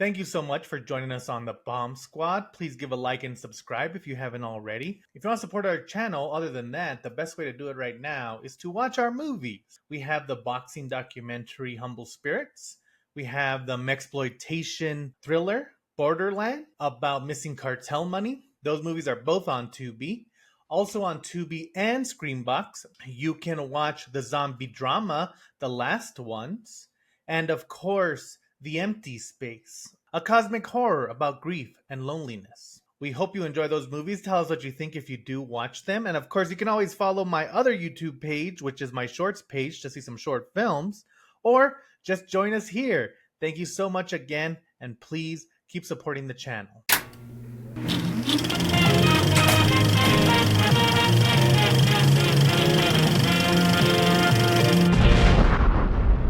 Thank you so much for joining us on the Bomb Squad. Please give a like and subscribe if you haven't already. If you want to support our channel, other than that, the best way to do it right now is to watch our movies. We have the boxing documentary Humble Spirits. We have the Mexploitation thriller Borderland about missing cartel money. Those movies are both on Tubi. Also on Tubi and Screambox, you can watch the zombie drama, The Last Ones, and of course, The Empty Space, a cosmic horror about grief and loneliness. We hope you enjoy those movies. Tell us what you think if you do watch them. And of course, you can always follow my other YouTube page, which is my shorts page, to see some short films, or just join us here. Thank you so much again, and please keep supporting the channel.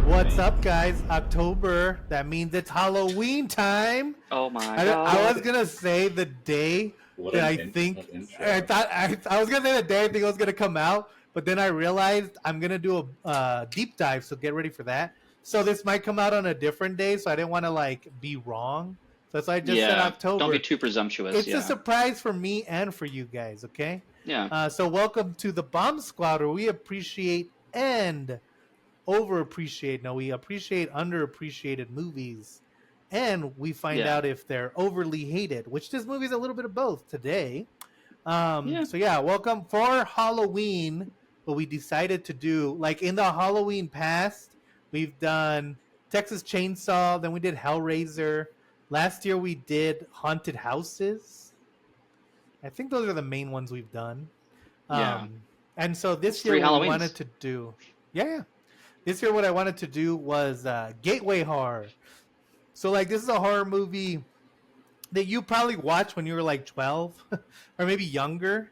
What's up, guys? October. That means it's Halloween time. Oh my I god! was gonna say the day that I was gonna say the day I think it was gonna come out, but then I realized I'm gonna do a deep dive, so get ready for that. So this might come out on a different day, so I didn't want to be wrong. So that's why I just said October. Don't be too presumptuous. It's a surprise for me and for you guys. Okay. Yeah. So welcome to the Bomb Squad, where we appreciate and overappreciate. No, we appreciate underappreciated movies, and we find out if they're overly hated, which this movie is a little bit of both today. So welcome for Halloween. What we decided to do, like in the Halloween past, we've done Texas Chainsaw, then we did Hellraiser. Last year we did Haunted Houses. I think those are the main ones we've done. And so this year what we wanted to do, this year what I wanted to do was gateway horror. So this is a horror movie that you probably watched when you were 12 or maybe younger.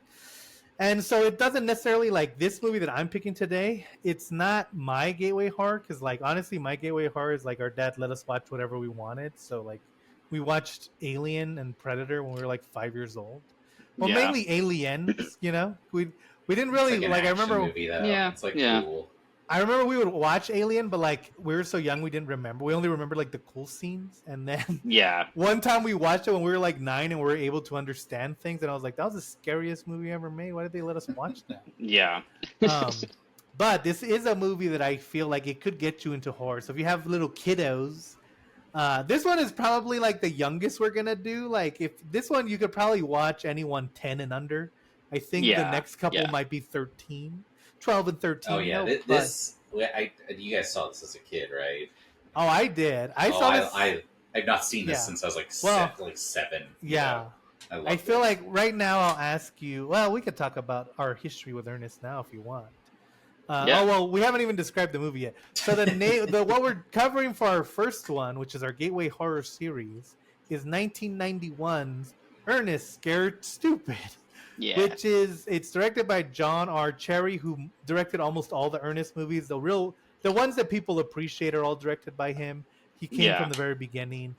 And so it doesn't necessarily, this movie that I'm picking today, it's not my gateway horror, because honestly my gateway horror is our dad let us watch whatever we wanted. So we watched Alien and Predator when we were 5 years old. Well, mainly Aliens, we didn't really it's I remember movie, it's cool. I remember we would watch Alien, but we were so young we didn't remember. We only remember the cool scenes. And then one time we watched it when we were 9 and we were able to understand things, and I was like, that was the scariest movie ever made. Why did they let us watch that? But this is a movie that I feel like it could get you into horror. So if you have little kiddos, this one is probably the youngest we're gonna do. If this one you could probably watch anyone 10 and under. I think the next couple might be 13. 12 and 13. Oh yeah, you guys saw this as a kid, right? Oh, I did. I saw this. I've not seen this since I was seven. Yeah. I feel like right now I'll ask you. Well, we could talk about our history with Ernest now if you want. Oh well, we haven't even described the movie yet. So what we're covering for our first one, which is our Gateway Horror series, is 1991's Ernest Scared Stupid. Yeah. It's directed by John R. Cherry, who directed almost all the Ernest movies. The ones that people appreciate are all directed by him. He came from the very beginning.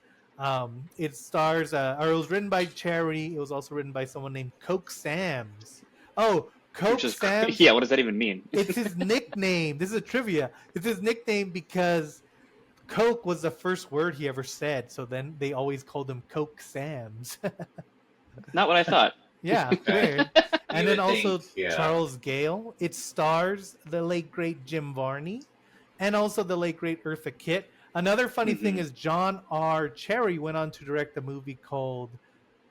It stars, or it was written by Cherry. It was also written by someone named Coke Sams. Oh, Coke Sams. Yeah, what does that even mean? It's his nickname. This is a trivia. It's his nickname because Coke was the first word he ever said. So then they always called him Coke Sams. Not what I thought. Yeah, weird. And then also Charles Gale. It stars the late great Jim Varney and also the late great Eartha Kitt. Another funny thing is John R. Cherry went on to direct a movie called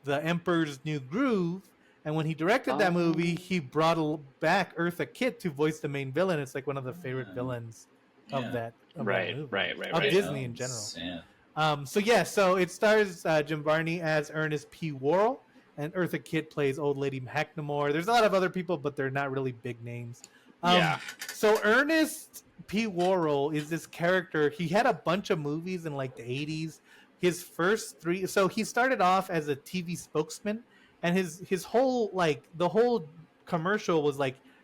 The Emperor's New Groove. And when he directed that movie, he brought back Eartha Kitt to voice the main villain. It's one of the favorite villains of that movie. Right. Of Disney in general. So it stars Jim Varney as Ernest P. Worrell. And Eartha Kitt plays Old Lady Hacknemore. There's a lot of other people, but they're not really big names. So Ernest P. Worrell is this character. He had a bunch of movies in the 80s. His first three. So he started off as a TV spokesman, and his whole the whole commercial was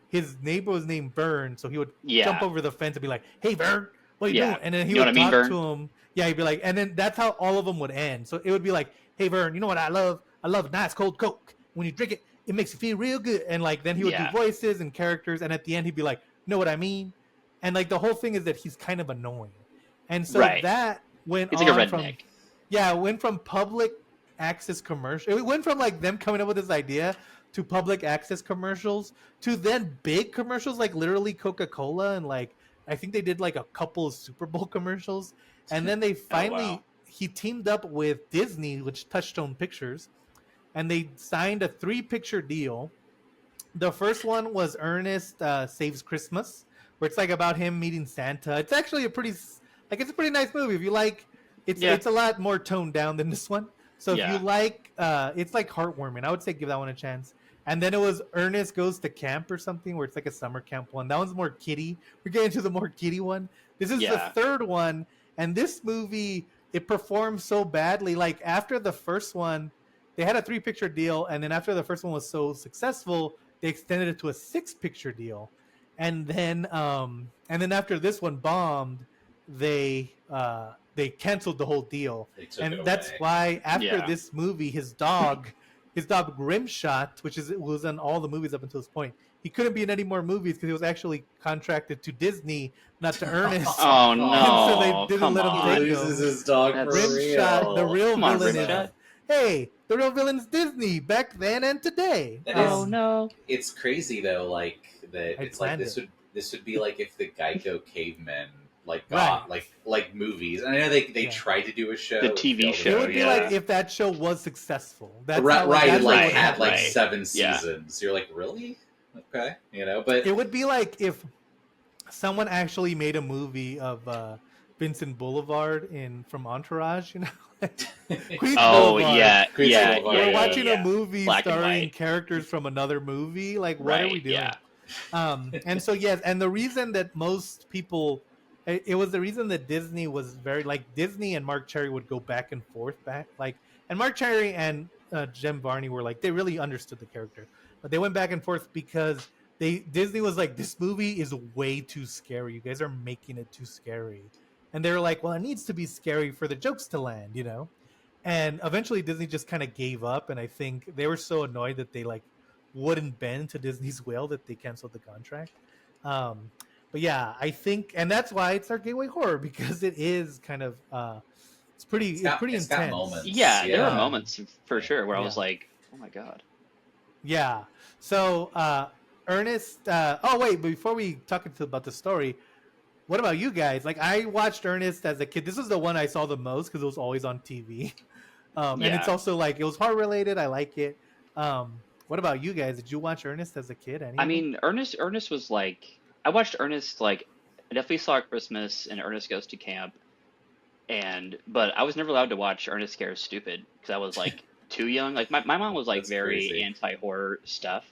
his neighbor was named Vern, so he would jump over the fence and be like, "Hey Vern, what are you doing?" And then he would talk to him. Yeah, he'd be like, and then that's how all of them would end. So it would be like, "Hey Vern, you know what I love? I love nice cold Coke. When you drink it, it makes you feel real good." And then he would do voices and characters, and at the end he'd be like, "Know what I mean?" And the whole thing is that he's kind of annoying, and so that went He's on like a redneck. from Yeah, it went from public access commercial. It went from like them coming up with this idea to public access commercials to then big commercials, like literally Coca-Cola, and like I think they did like a couple of Super Bowl commercials, and then they Oh wow. finally he teamed up with Disney, which Touchstone Pictures, and they signed a 3-picture deal. The first one was Ernest Saves Christmas, where it's like about him meeting Santa. It's actually it's a pretty nice movie. If you like, Yeah. it's a lot more toned down than this one. So if you Yeah. like, it's like heartwarming. I would say give that one a chance. And then it was Ernest Goes to Camp or something, where it's like a summer camp one. That one's more kiddie. We're getting to the more kiddie one. This is the Yeah. third one, and this movie it performed so badly. Like after the first one, they had a 3-picture deal, and then after the first one was so successful, they extended it to a 6-picture deal, and then after this one bombed, they canceled the whole deal, They took it and that's away. why after Yeah. this movie, his dog Grimshot, which was in all the movies up until this point, he couldn't be in any more movies because he was actually contracted to Disney, not to Ernest. Oh And so they no! didn't Come let him He take on. loses him. his dog That's- for Grimshot, real. the real Come on, villain Grimshot. is hey, the real villain's Disney back then and today. That Oh is- no! It's crazy though, like that. I It's like planned this would be like if the Geico cavemen like Right. got like movies. And I know they Yeah. tried to do a show, The TV failed show, It to would do be yeah. like if that show was successful. That's right, how, right, that's like what would had happen. like Right. 7 Yeah. seasons. You're like, really? Okay, but It would be like if someone actually made a movie of Vincent Boulevard from Entourage, Queens Oh Boulevard. yeah, Queens yeah, Boulevard, yeah, We're yeah, watching yeah. a movie Black and starring white. characters from another movie. Like, what are Right, we doing? yeah. And so yes, and the reason that most people, it was the reason that Disney was very like Disney and Mark Cherry would go back and forth and Mark Cherry and Jim Varney were like they really understood the character, but they went back and forth because Disney was like, this movie is way too scary. You guys are making it too scary, and they're like, well, it needs to be scary for the jokes to land. And eventually Disney just kind of gave up, and I think they were so annoyed that they like wouldn't bend to Disney's will that they canceled the contract. But yeah, I think, and that's why it's our gateway horror, because it is kind of it's pretty It's got intense. moments. Yeah, there Yeah. were moments for sure where I was Yeah. like, "Oh my god!" Yeah. So Ernest. Oh wait, before we talk about the story, what about you guys? Like, I watched Ernest as a kid. This is the one I saw the most because it was always on TV. And it's Yeah. also like it was horror related. I like it. What about you guys? Did you watch Ernest as a kid? I mean, Ernest was like, I watched Ernest like, I definitely saw at Christmas and Ernest Goes to Camp, but I was never allowed to watch Ernest Scared Stupid because I was like too young. Like my mom was like That's very crazy. anti-horror stuff.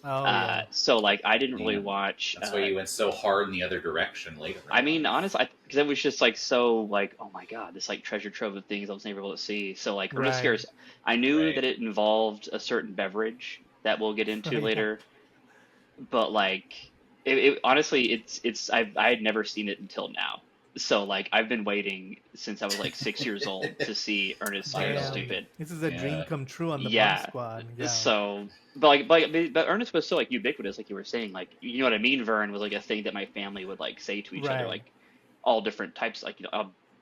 Oh yeah. So like I didn't really Yeah. watch. That's why you went so hard in the other direction later. I mean, honestly, because it was just like so like, oh my god, this like treasure trove of things I was never able to see. So like Ernest Right. Scares, I knew Right. that it involved a certain beverage that we'll get into Oh, yeah. later, but like it honestly, I had never seen it until now. So like I've been waiting since I was like 6 years old to see Ernest Scared Damn. Stupid. This is a dream Yeah. come true on the Yeah. Bump Squad. Yeah. So, but Ernest was so like ubiquitous, like you were saying, like you know what I mean. Vern was like a thing that my family would like say to each other, Right. like all different types, like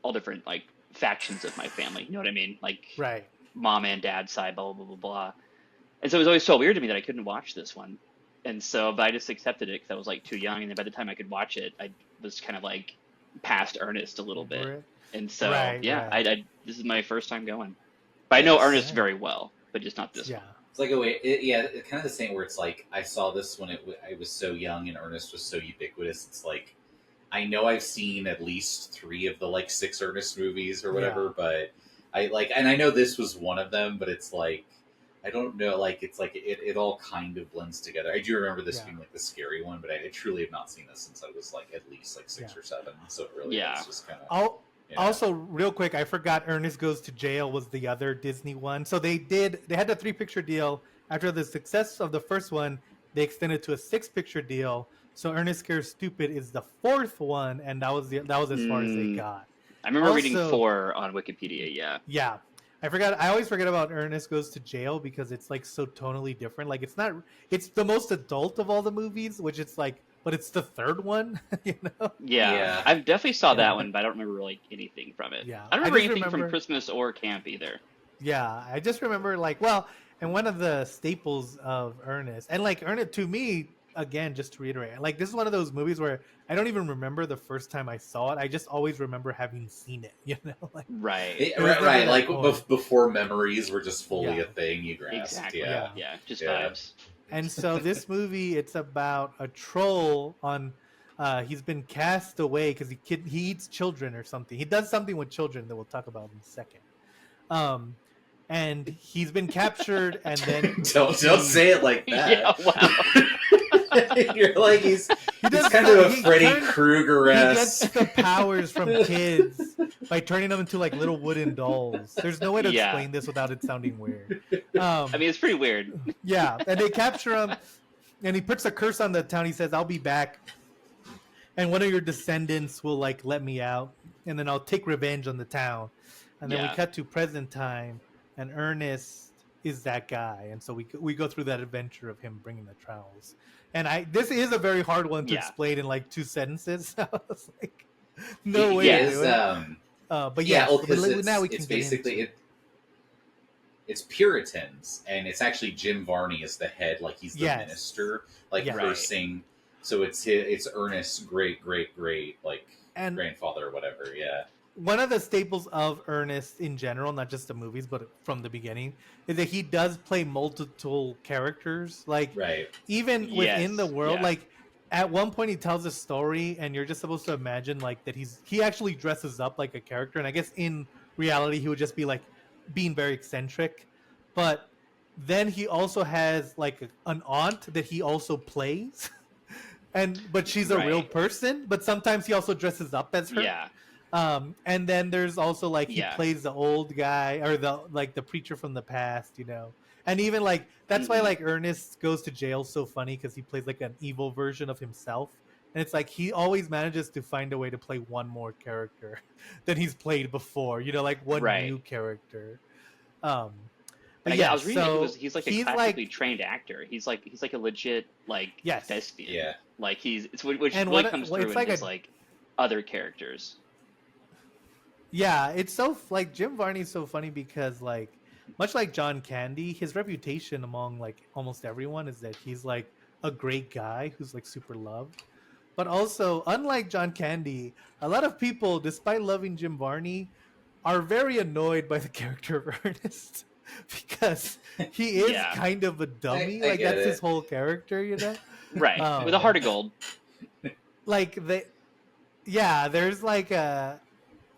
all different like factions of my family. You know what I mean? Like Right. mom and dad side, blah blah blah blah blah. And so it was always so weird to me that I couldn't watch this one. And so, but I just accepted it because I was like too young, and then by the time I could watch it, I was kind of like past Ernest a little bit. Right. And so, Right, yeah, right. I this is my first time going, but I know Ernest Right. very well, but just not this Yeah. one. It's like it's kind of the same where it's like I saw this when I was so young and Ernest was so ubiquitous. It's like I know I've seen at least 3 of the like 6 Ernest movies or whatever, but and I know this was one of them, but it's like I don't know, like it's like it all kind of blends together. I do remember this Yeah. being like the scary one, but I truly have not seen this since I was like at least like 6 Yeah. or 7. So it really Yeah. is just kind of. I'll, Also, real quick, I forgot Ernest Goes to Jail was the other Disney one. So they had a 3-picture deal. After the success of the first one, they extended to a 6-picture deal. So Ernest Scared Stupid is the 4th one, and that was as far as they got. I remember reading Also- 4 on Wikipedia. Yeah. Yeah. I always forget about Ernest Goes to Jail because it's like so tonally different. Like it's the most adult of all the movies, which it's like but it's the third one. Yeah, I definitely saw that one, but I don't remember like anything from it. Yeah, I don't remember anything from Christmas or camp either. Yeah, I just remember and one of the staples of Ernest, and like Ernest to me, again, just to reiterate, like this is one of those movies where I don't even remember the first time I saw it. I just always remember having seen it. Like right, right. Like before memories were just fully a thing you grasped. Exactly. Yeah, just vibes. And so this movie, it's about a troll on. He's been cast away because he eats children or something. He does something with children that we'll talk about in a second. And he's been captured, and then don't say it like that. Yeah, wow. You're like he's kind of a Freddy Krueger-esque. He gets the powers from kids by turning them into like little wooden dolls. There's no way to explain this without it sounding weird. I mean, it's pretty weird. Yeah, and they capture him, and he puts a curse on the town. He says, "I'll be back, and one of your descendants will like let me out, and then I'll take revenge on the town." And then we cut to present time, and Ernest is that guy, and so we go through that adventure of him bringing the trowels. And this is a very hard one to explain in like 2 sentences. I was like, no way to do it. But now we can it's basically it's Puritans, and it's actually Jim Varney is the head, like he's the minister, like cursing. So it's Ernest's great like grandfather or whatever. Yeah. One of the staples of Ernest in general, not just the movies, but from the beginning, is that he does play multiple characters. Like, even within the world, like at one point he tells a story, and you're just supposed to imagine like that he actually dresses up like a character. And I guess in reality he would just be like being very eccentric. But then he also has like an aunt that he also plays, but she's a real person. But sometimes he also dresses up as her. Yeah. And then there's also like he plays the old guy or the preacher from the past, and even like that's why like Ernest Goes to Jail so funny, because he plays like an evil version of himself, and it's like he always manages to find a way to play one more character than he's played before, like one new character. But yeah, I was reading he's like a classically trained actor. He's like a legit like thespian. Yeah, like which really comes through in his like other characters. Yeah, it's so like Jim Varney's so funny because like much like John Candy, his reputation among like almost everyone is that he's like a great guy who's like super loved. But also, unlike John Candy, a lot of people, despite loving Jim Varney, are very annoyed by the character of Ernest because he is kind of a dummy. Like that's his whole character, Right. With a heart of gold. Like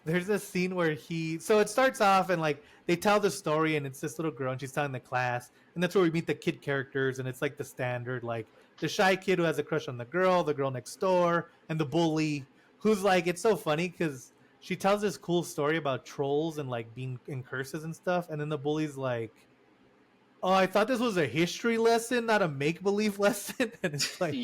there's a scene where so it starts off and like they tell the story, and it's this little girl and she's telling the class, and that's where we meet the kid characters, and it's like the standard, like the shy kid who has a crush on the girl next door, and the bully who's like, it's so funny because she tells this cool story about trolls and like being in curses and stuff, and then the bully's like, oh, I thought this was a history lesson, not a make-believe lesson. And it's like,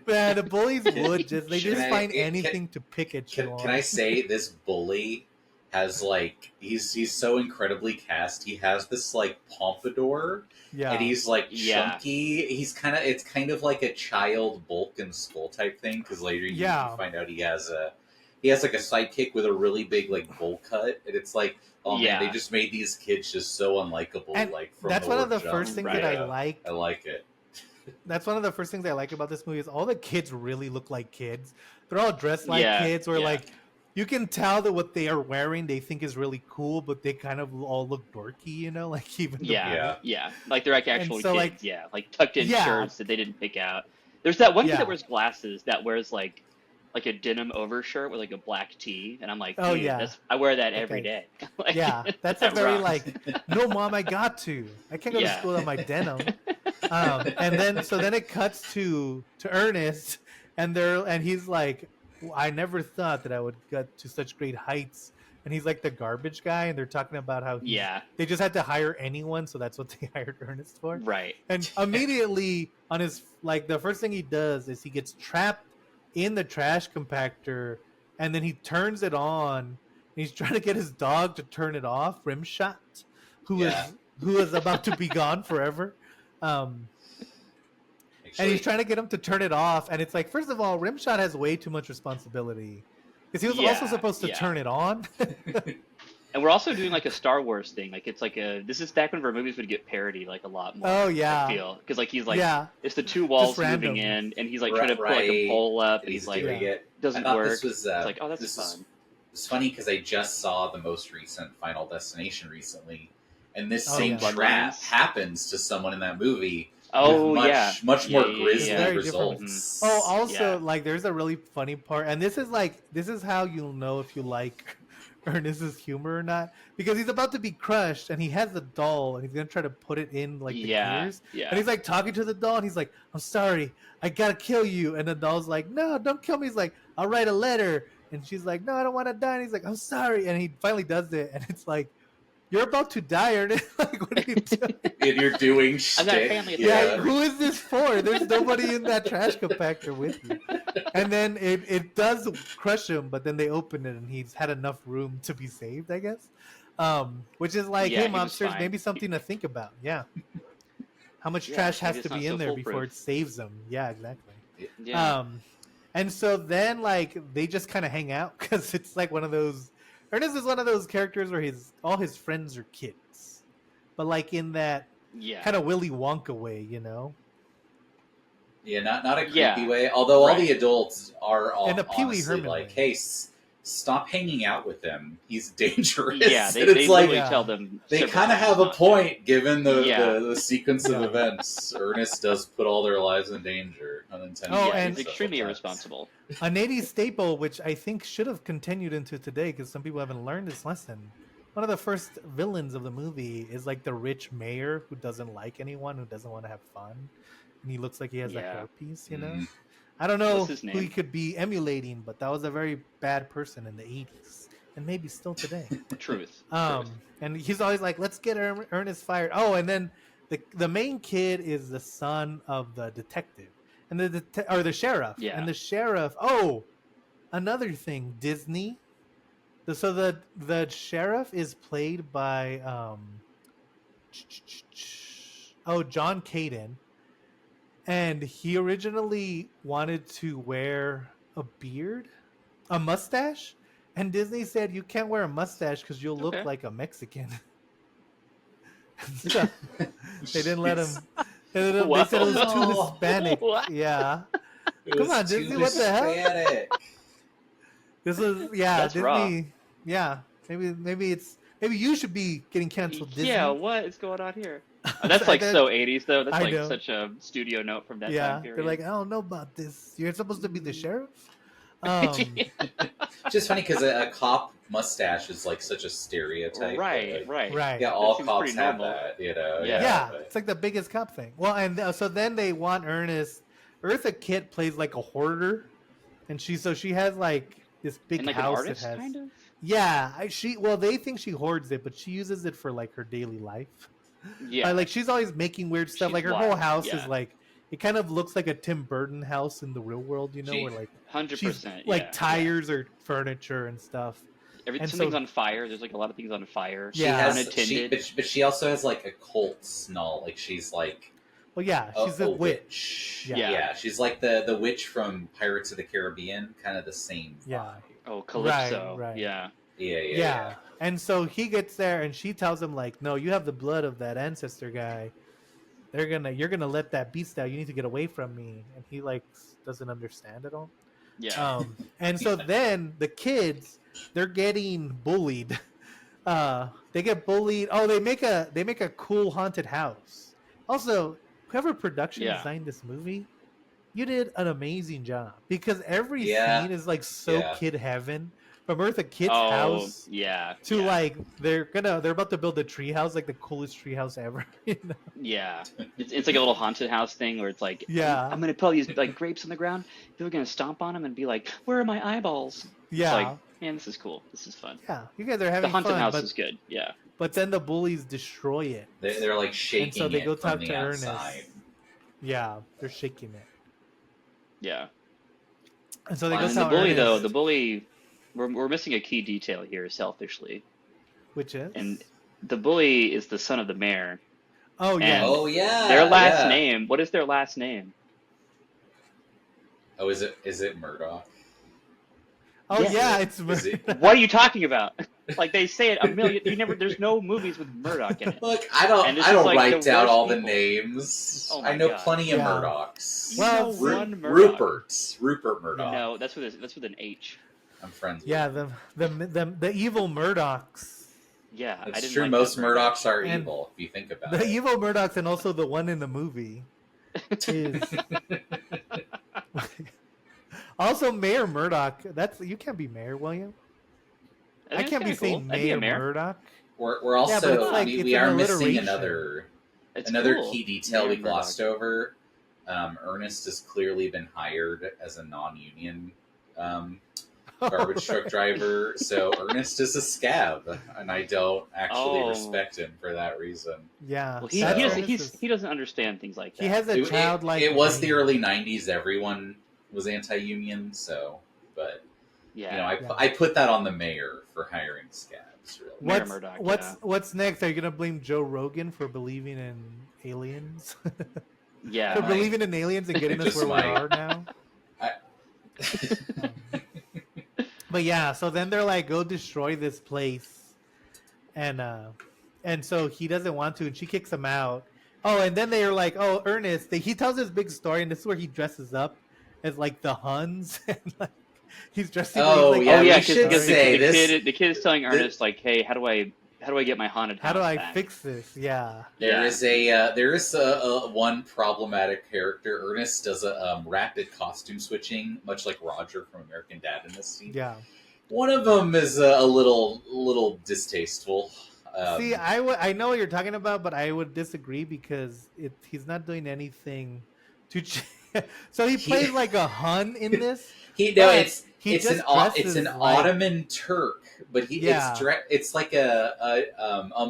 man, the bullies would just find anything to pick at you on. Can I say this bully has like he's so incredibly cast. He has this like pompadour, and he's like chunky. It's kind of like a child bulk and skull type thing, because later you find out he has like a sidekick with a really big like bowl cut, and it's like, oh man, they just made these kids just so unlikable. And like from that's one of the first things that I like. I like it. That's one of the first things I like about this movie is all the kids really look like kids. They're all dressed like kids, where like you can tell that what they are wearing they think is really cool, but they kind of all look dorky, like even like they're like actual kids, like tucked in shirts that they didn't pick out. There's that one kid that wears glasses that wears like a denim overshirt with like a black tee, and I'm like, I wear that every day. Like, that's a very like, no mom, I got to. I can't go to school on my denim. And then it cuts to Ernest, and he's like, I never thought that I would get to such great heights. And he's like the garbage guy, and they're talking about how they just had to hire anyone, so that's what they hired Ernest for. Right. And immediately on his like the first thing he does is he gets trapped in the trash compactor, and then he turns it on, and he's trying to get his dog to turn it off, and he's trying to get him to turn it off. And it's like, first of all, Rimshot has way too much responsibility because he was also supposed to turn it on. And we're also doing like a Star Wars thing. Like it's like this is back when our movies would get parodied like a lot more. Oh yeah, I feel because like he's like it's the two walls moving in, and he's like trying to put like a pole up, and he's like doesn't work. This was, it's like, oh, that's fun. It's funny because I just saw the most recent Final Destination recently, and this same trap happens to someone in that movie. Oh, much more grisly results. Oh, also, like, there's a really funny part, and this is how you'll know if you like Ernest's humor or not, because he's about to be crushed, and he has the doll, and he's gonna try to put it in like the gears, and he's like talking to the doll, and he's like, "I'm sorry, I gotta kill you," and the doll's like, "No, don't kill me." He's like, "I'll write a letter," and she's like, "No, I don't want to die," and he's like, "I'm sorry," and he finally does it, and it's like, you're about to die, Ernest. Like, what are you doing? And you're doing shit. Yeah, who is this for? There's nobody in that trash compactor with you. And then it does crush him, but then they open it and he's had enough room to be saved, I guess. Which is like, hey, mobsters, maybe something to think about. Yeah. How much trash has to be in there before it saves them? Yeah, exactly. Yeah. And so then, like, they just kind of hang out because it's like one of those. Ernest is one of those characters where all his friends are kids, but like in that kind of Willy Wonka way, you know? Yeah, not a creepy way. Although all the adults are all in a Pee-wee honestly Herman like, way. "Hey, stop hanging out with him. He's dangerous." Yeah, they literally tell them. They kind of have a point given the sequence of events. Ernest does put all their lives in danger. Unintended. Oh, and he's extremely irresponsible. A 80s staple, which I think should have continued into today, because some people haven't learned this lesson. One of the first villains of the movie is like the rich mayor who doesn't like anyone, who doesn't want to have fun, and he looks like he has a hairpiece. You know, I don't know who he could be emulating, but that was a very bad person in the 80s, and maybe still today. Truth. And he's always like, "Let's get Ernest fired." Oh, and then the main kid is the son of the detective. And the sheriff. Yeah. And the sheriff. Oh, another thing, Disney. So the sheriff is played by John Caden, and he originally wanted to wear a beard, a mustache, and Disney said you can't wear a mustache because you'll look like a Mexican. So they didn't let him. They said it was too Hispanic. Yeah. Come on, Disney, what the hell? This is That's Disney. Rough. Yeah. Maybe you should be getting canceled, Disney. Yeah, what is going on here? That's like so 80s though. That's like such a studio note from that time period. They're like, I don't know about this. You're supposed to be the sheriff? Just funny because a cop mustache is like such a stereotype. Right. Yeah, all cops have that, you know. Yeah, it's like the biggest cop thing. Well, and so then they want Ernest. Eartha Kitt plays like a hoarder, and she has like this big and like house an artist, that has. kind of? Yeah, they think she hoards it, but she uses it for like her daily life. Yeah, like she's always making weird stuff. Like her whole house is like. It kind of looks like a Tim Burton house in the real world, you know, where like 100%, like tires or furniture and stuff. Something's on fire. There's like a lot of things on fire. But she also has like a cult smell. Like she's like, well, yeah, she's a witch. Yeah, she's like the witch from Pirates of the Caribbean, kind of the same vibe. Oh, Calypso. Right. Yeah. And so he gets there, and she tells him like, "No, you have the blood of that ancestor guy. You're gonna let that beast out. You need to get away from me." And he like doesn't understand at all. Yeah. And so then the kids, they're getting bullied. They get bullied. Oh, they make a cool haunted house. Also, whoever production designed this movie, you did an amazing job because every scene is like kid heaven. From Eartha Kitt's house, to like they're about to build a tree house, like the coolest tree house ever. You know? Yeah, it's like a little haunted house thing where it's like, I'm gonna put all these like grapes on the ground. People are gonna stomp on them and be like, "Where are my eyeballs?" Yeah, it's like, man, this is cool. This is fun. Yeah, you guys are having fun. The haunted house is good. Yeah, but then the bullies destroy it. They're like shaking. And so they go talk to Ernest. Yeah, they're shaking it. Yeah, and so they go tell the bully Ernest. Though the bully. We're missing a key detail here, selfishly. Which is? And the bully is the son of the mayor. Oh, yeah. Oh, yeah. Their last name, what is their last name? Oh, is it Murdoch? Oh Yes. yeah, it's Is it? What are you talking about? Like they say it a million. You never. There's no movies with Murdoch in it. Look, I don't And this I is don't like write the down worst all the people. names. Oh my I know God. plenty of Yeah. Murdochs. You Well, know see- one Murdoch. Rupert Murdoch. No, that's with an H. I'm friends with Yeah, him. the evil Murdochs. Yeah, I That's didn't true. like Most that very Murdochs much. are And evil, if you think about The it. evil Murdochs, and also the one in the movie is also Mayor Murdoch. That's you can't be Mayor, William. I think can't be it's kinda saying cool. I'd be a Mayor mayor. Murdoch. We're Yeah, but it's also like we, it's we an are missing alliteration. It's another cool. key detail Mayor we glossed Murdoch. over. Ernest has clearly been hired as a non-union garbage truck driver, so Ernest is a scab, and I don't actually Oh. respect him for that reason. Yeah, Well, So- he doesn't understand things like that. he has a childlike. It was the brain. early '90s. Everyone was anti-union, so but Yeah. I put that on the mayor for hiring scabs. Really. Mayor Murdoch, yeah. What's next? Are you gonna blame Joe Rogan for believing in aliens? Yeah. For Might. believing in aliens and getting us Just where we might. are now? But yeah, so then they're like, go destroy this place. And so he doesn't want to, and she kicks him out. Oh, and then they're like, oh, Ernest, he tells this big story, and this is where he dresses up as like the Huns. And like he's dressing Oh, like, yeah, Oh we yeah, should because say the this- kid is telling Ernest like, hey, how do I get my haunted house how do I back? fix this? Yeah. There Yeah. is a one problematic character. Ernest does a rapid costume switching, much like Roger from American Dad in this scene. Yeah. One of them is a little distasteful. See, I know what you're talking about, but I would disagree because he's not doing anything to. So he plays like a Hun in this. It's just an dresses like- Ottoman Turk, but it's like a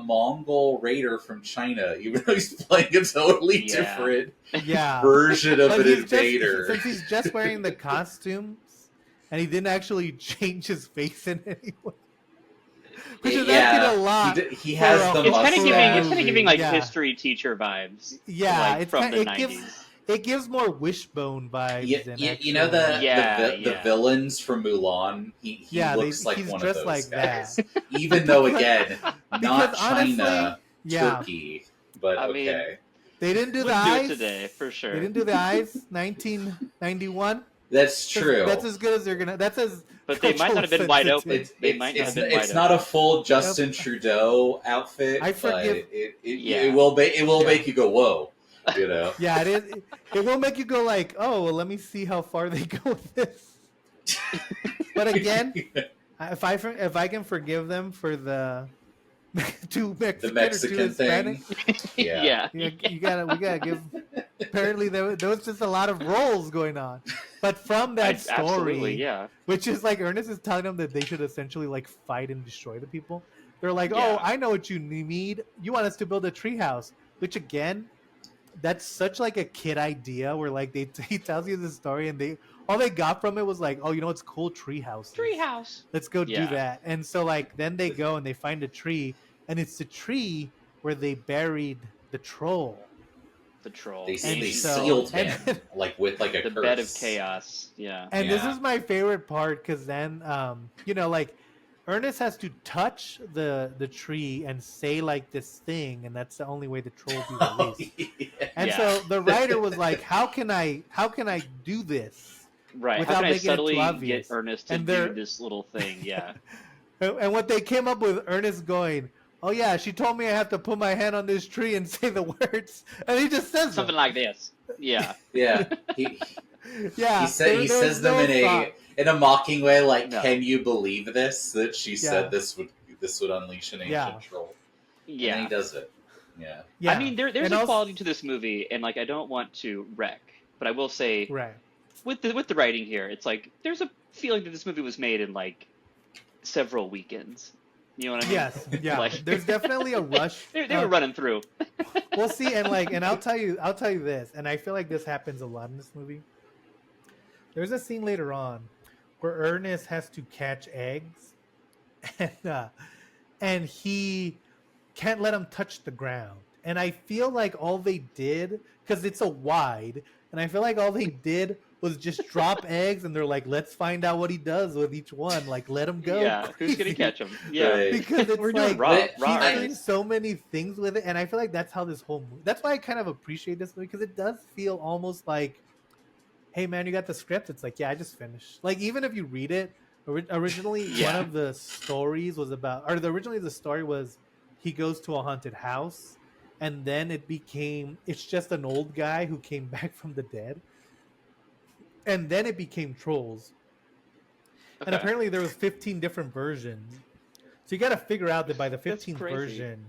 Mongol raider from China, even though he's playing a totally Yeah. different Yeah. version of But an he's invader. since he's just wearing the costumes, and he didn't actually change his face in any way. Which is asking a lot. He has for a the It's kind of mustache. giving like Yeah. history teacher vibes. Yeah, like, it's from kinda- the it 90s. gives- It gives more Wishbone vibes. Than You know the Yeah. villains from Mulan. He looks like he's one of dressed those like guys. that. Even though again, not Because China, honestly, yeah, Turkey, but I mean, okay. they didn't do the Wouldn't do eyes it today for sure. They didn't do the eyes. 1991. That's true. That's as good as they're gonna. That's as. But they might not have been wide open. sensitive. They might not have been it's wide not open. a full Justin Trudeau outfit. I forgive- But Yeah. it will Yeah. make you go whoa. You know. Yeah, it is. It will make you go like, oh, well, let me see how far they go with this. But again, if I can forgive them for the two Mexican, The Mexican or two Hispanic, thing. Yeah. we gotta give. Apparently, there was just a lot of roles going on. But from that story, Absolutely, yeah. which is like Ernest is telling them that they should essentially like fight and destroy the people. They're like, Yeah. oh, I know what you need. You want us to build a treehouse, which again, that's such like a kid idea where like he tells you the story and all they got from it was like, oh, you know, it's cool treehouse. Treehouse. Let's go Yeah. do that. And so like then they go and they find a tree, and it's the tree where they buried the troll. The troll. They And so- sealed and- him like with like a the curse. bed of chaos. Yeah. And this Yeah. is my favorite part because then, like Ernest has to touch the tree and say like this thing, and that's the only way the troll will be released. And Yeah. so the writer was like, "How can I do this?" Right. Without How can I making it too subtly obvious. get Ernest to And do they're- this little thing? Yeah. And what they came up with, Ernest going, "Oh yeah, she told me I have to put my hand on this tree and say the words," and he just says Something them. like this. Yeah. Yeah. He Yeah, he says them in a mocking way, like, No. "Can you believe this? That she Yeah. said this would unleash an ancient Yeah. troll." And then Yeah. he does it. Yeah. Yeah, I mean, there's And a also- quality to this movie, and like I don't want to wreck, but I will say right. with the writing here, it's like there's a feeling that this movie was made in like several weekends. You know what I mean? Yes, yeah. Like- There's definitely a rush. They were running through. We'll see, and I'll tell you this, and I feel like this happens a lot in this movie. There's a scene later on where Ernest has to catch eggs, and he can't let them touch the ground. And I feel like all they did, because it's a wide, and I feel like all they did was just drop eggs, and they're like, let's find out what he does with each one. Like, let him go. Yeah, who's gonna crazy. catch him? Yeah, Right. Because it's we're doing like raw he's doing Ernest. so many things with it, and I feel like that's how this whole movie. That's why I kind of appreciate this movie because it does feel almost like, hey man, you got the script. It's like, yeah, I just finished. Like even if you read it, originally one Yeah. of the stories was about, or originally the story was he goes to a haunted house, and then it's just an old guy who came back from the dead, and then it became trolls, and Okay, apparently there was 15 different versions. So you got to figure out that by the that's 15th crazy. version,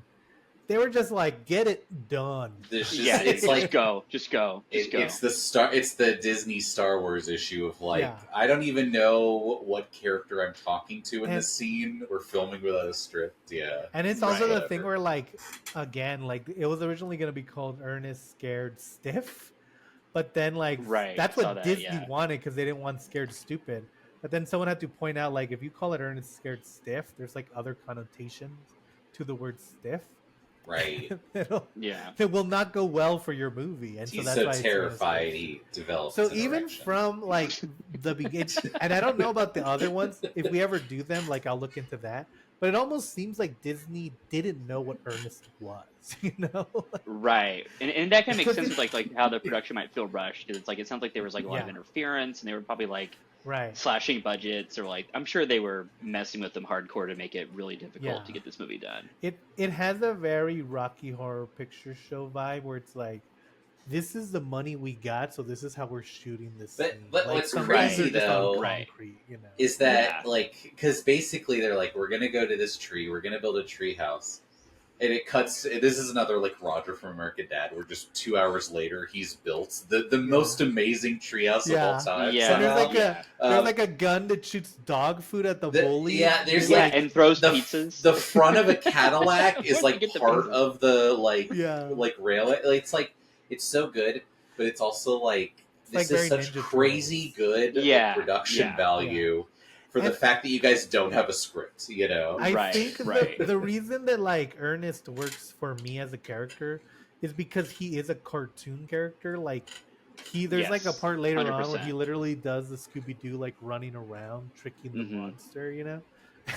they were just like, get it done. There's just, Yeah, it's just like go. it's the Disney Star Wars issue of like, Yeah. I don't even know what character I'm talking to in And- this scene. We're filming without a script. Yeah. And it's also Right. the thing where, like, again, like it was originally going to be called Ernest Scared Stiff, but then like Right, that's I saw what that, Disney yeah. wanted because they didn't want Scared Stupid. But then someone had to point out, like, if you call it Ernest Scared Stiff, there's like other connotations to the word stiff. Right. Yeah. That will not go well for your movie, and so He's that's so why it's terrified Ernest he develops. So an even erection. from like the beginning, and I don't know about the other ones. If we ever do them, like I'll look into that. But it almost seems like Disney didn't know what Ernest was, you know? Right, and that kind of makes Because sense it- with like how the production might feel rushed because it's like it sounds like there was like a lot of Yeah. interference and they were probably like Right. slashing budgets or like I'm sure they were messing with them hardcore to make it really difficult Yeah. to get this movie done. It has a very Rocky Horror Picture Show vibe where it's like, this is the money we got, so this is how we're shooting this But- scene. but like, what's some crazy, things are just on though, Right. concrete, you know. is that Yeah. like, because basically they're like, we're gonna go to this tree, we're gonna build a tree house, and it cuts. This is another like Roger from American Dad, where just 2 hours later he's built the most amazing treehouse of all time. Yeah. And there's somehow. like Yeah. there's like a gun that shoots dog food at the bully. yeah, there's Yeah, like and throws the pizzas. the front of a Cadillac is Where'd like you get the part pizzas? of the like Yeah. railway. It's like it's so good, but it's also like It's this like is very such Ninja crazy good Yeah, production yeah. value for the And- fact that you guys don't have a script. You know, I Right, think right. the reason that like Ernest works for me as a character is because he is a cartoon character. Like there's like a Yes, part later on where he 100%. literally does the Scooby Doo like running around tricking the Mhm. monster, you know.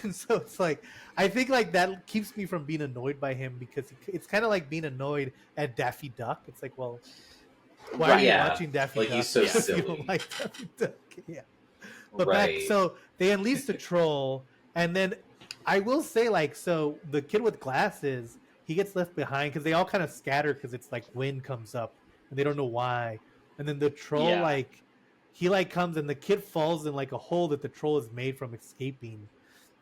And so it's like I think like that keeps me from being annoyed by him because it's kind of like being annoyed at Daffy Duck. It's like, well, why are you Yeah, watching Daffy like, Duck? he's so if you silly. don't like Daffy Duck? Yeah. But right? back, so they unleash the troll, and then I will say, like, so the kid with glasses, he gets left behind because they all kind of scatter because it's like wind comes up and they don't know why. And then the troll, Yeah. like, he like comes and the kid falls in like a hole that the troll is made from escaping.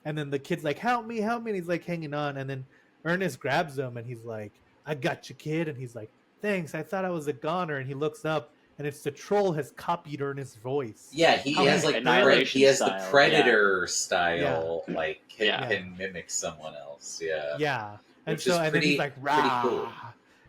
And then the kid's like, help me, help me. And he's like hanging on. And then Ernest grabs him and he's like, I got you, kid. And he's like, thanks. I thought I was a goner. And he looks up and it's the troll has copied Ernest's voice. Yeah, he How has he- like Annihilation he has style, the Predator style, like Yeah. can mimic someone else. Yeah, Yeah. And Which so is and then pretty- he's like, pretty rah. cool.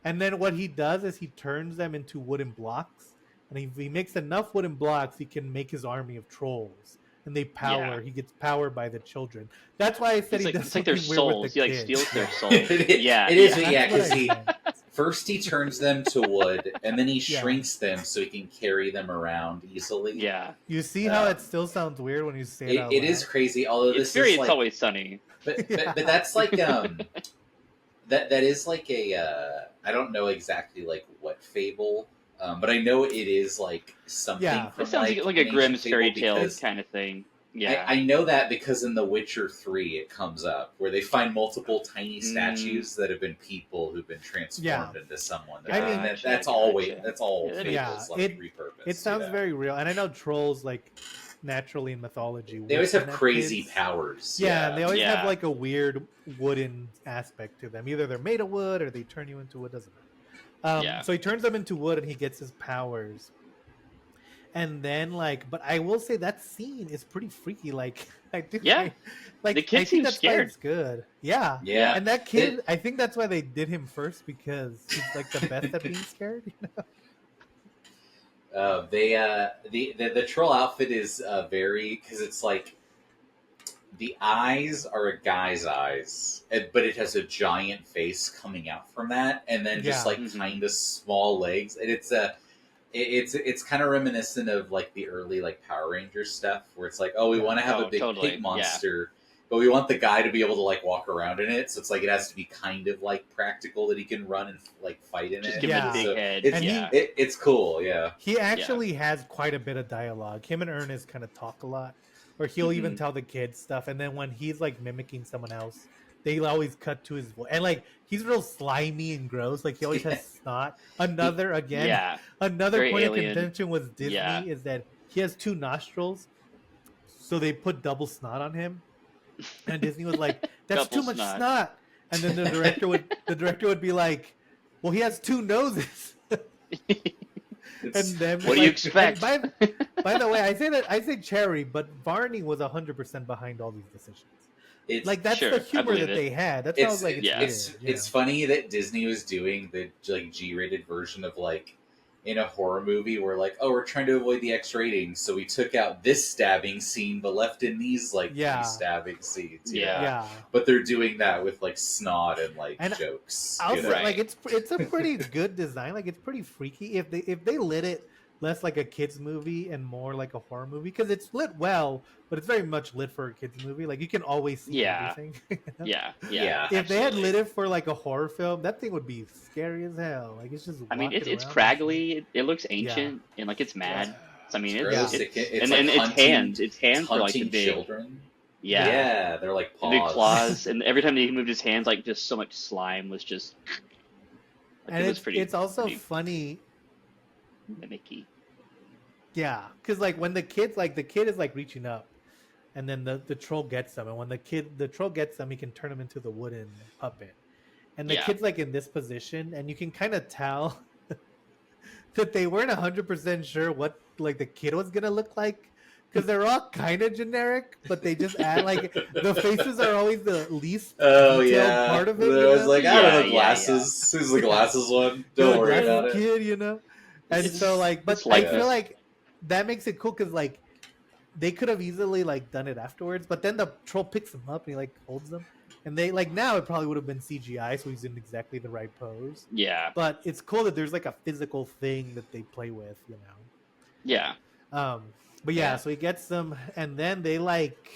And then what he does is he turns them into wooden blocks. And if he makes enough wooden blocks, he can make his army of trolls. And they power. Yeah. He gets powered by the children. That's why I said It's he like, does it's like their something weird with souls. the He like kids. steals their Yeah. souls. Yeah, it is. yeah. Yeah, That's what because I he meant. first he turns them to wood, and then he Yeah. shrinks them so he can carry them around easily. Yeah, You see how it still sounds weird when you say it out it is loud? crazy. Although it's this very. is It's like, always sunny. but, Yeah. but that's like that is like a I don't know exactly like what fable, but I know it is like something. Yeah. From It sounds like an a Grimm's ancient fairy fable tale because kind of thing. Yeah, I know that because in The Witcher 3 it comes up where they find multiple tiny statues that have been people who've been transformed into someone. I mean, that's Gotcha, always gotcha. that's all Yeah, fables yeah, like repurposed. It sounds you know? very real. And I know trolls, like, naturally in mythology. They always have connect crazy kids. powers. Yeah, and they always Yeah. have like a weird wooden aspect to them. Either they're made of wood or they turn you into wood. Doesn't matter. Yeah. So he turns them into wood and he gets his powers. And then, like, but I will say that scene is pretty freaky. Like, I do. Yeah. Like, The kid I think seems that's scared. why it's good. Yeah. Yeah. And that kid, I think that's why they did him first because he's like the best at being scared. You know? The troll outfit is very because it's like the eyes are a guy's eyes, but it has a giant face coming out from that, and then just Yeah. like Mhm. kind of small legs, and it's a it's kind of reminiscent of like the early like Power Rangers stuff, where it's like, oh, we want to have a big totally. pig monster, but we want the guy to be able to like walk around in it, so it's like it has to be kind of like practical that he can run and like fight in Just it. give him a big So head. it's cool. Yeah, he actually has quite a bit of dialogue. Him and Ernest kind of talk a lot, or he'll even tell the kids stuff, and then when he's like mimicking someone else, they always cut to his voice, and like he's real slimy and gross. Like he always has snot. Another Very point alien. of contention with Disney is that he has two nostrils, so they put double snot on him, and Disney was like, "That's too much snot." And then the director would be like, "Well, he has two noses." And then what do you expect? By the way, I say Cherry, but Barney was 100% behind all these decisions. Like that's the humor that they had. That's how I was like, it's funny that Disney was doing the like G-rated version of like in a horror movie where like, oh, we're trying to avoid the X rating, so we took out this stabbing scene but left in these like 3 stabbing scenes. Yeah. But they're doing that with like snot and like jokes. Also, like it's a pretty good design. Like it's pretty freaky. If they lit it less like a kids movie and more like a horror movie, because it's lit well, but it's very much lit for a kids movie. Like you can always see everything. If they had lit it for like a horror film, that thing would be scary as hell. Like it's just. I mean, it's craggly. It looks ancient and like it's mad. So, I mean, it's and its hands are like the big children. Yeah, they're like paws. The big claws, and every time he moved his hands, like just so much slime was just. Like, and it's also funny. Mimicky. Yeah, because like when the kid is like reaching up, and then the troll gets them, and when the troll gets them, he can turn them into the wooden puppet, and the kid's like in this position, and you can kind of tell that they weren't 100% sure what like the kid was gonna look like, because they're all kind of generic, but they just add like the faces are always the least detailed part of it. I was like, I don't know, glasses. Who's the glasses one? Don't worry about it, kid. You know. And so like, but I feel like that makes it cool because like they could have easily like done it afterwards, but then the troll picks them up and he like holds them, and they like now it probably would have been CGI, so he's in exactly the right pose. Yeah, but it's cool that there's like a physical thing that they play with, you know. Yeah. But so he gets them, and then they like.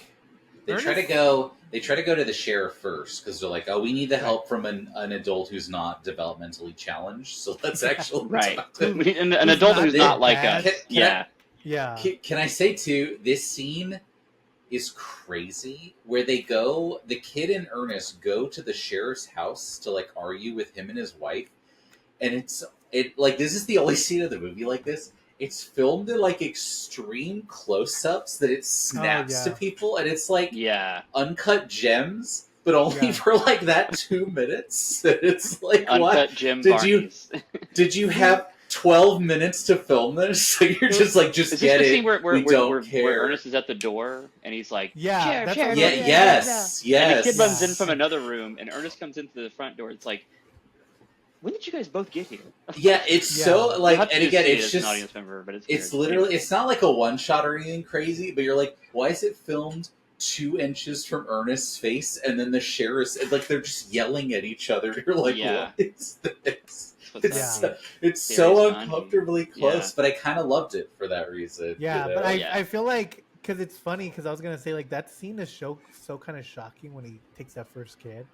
They try to go to the sheriff first because they're like, oh, we need the help from an adult who's not developmentally challenged. So let's actually an adult who's not like Can I say too? This scene is crazy. Where the kid and Ernest go to the sheriff's house to like argue with him and his wife, and this is the only scene of the movie like this. It's filmed in like extreme close-ups that it snaps to people, and it's like uncut gems, but only for like that 2 minutes. And it's like, uncut what gem did you have 12 minutes to film this? So you're just like, just get it. Scene where care. Ernest is at the door and he's like, yes. And the kid runs in from another room, and Ernest comes into the front door. It's like, when did you guys both get here? Yeah, it's so like, and again, it's just an audience member, but it's literally, it's not like a one shot or anything crazy, but you're like, why is it filmed 2 inches from Ernest's face, and then the sheriff's like they're just yelling at each other? You're like, what is this? It's so uncomfortably close, but I kind of loved it for that reason. Yeah, you know? But I feel like because it's funny because I was gonna say like that scene is so kind of shocking when he takes that first kid.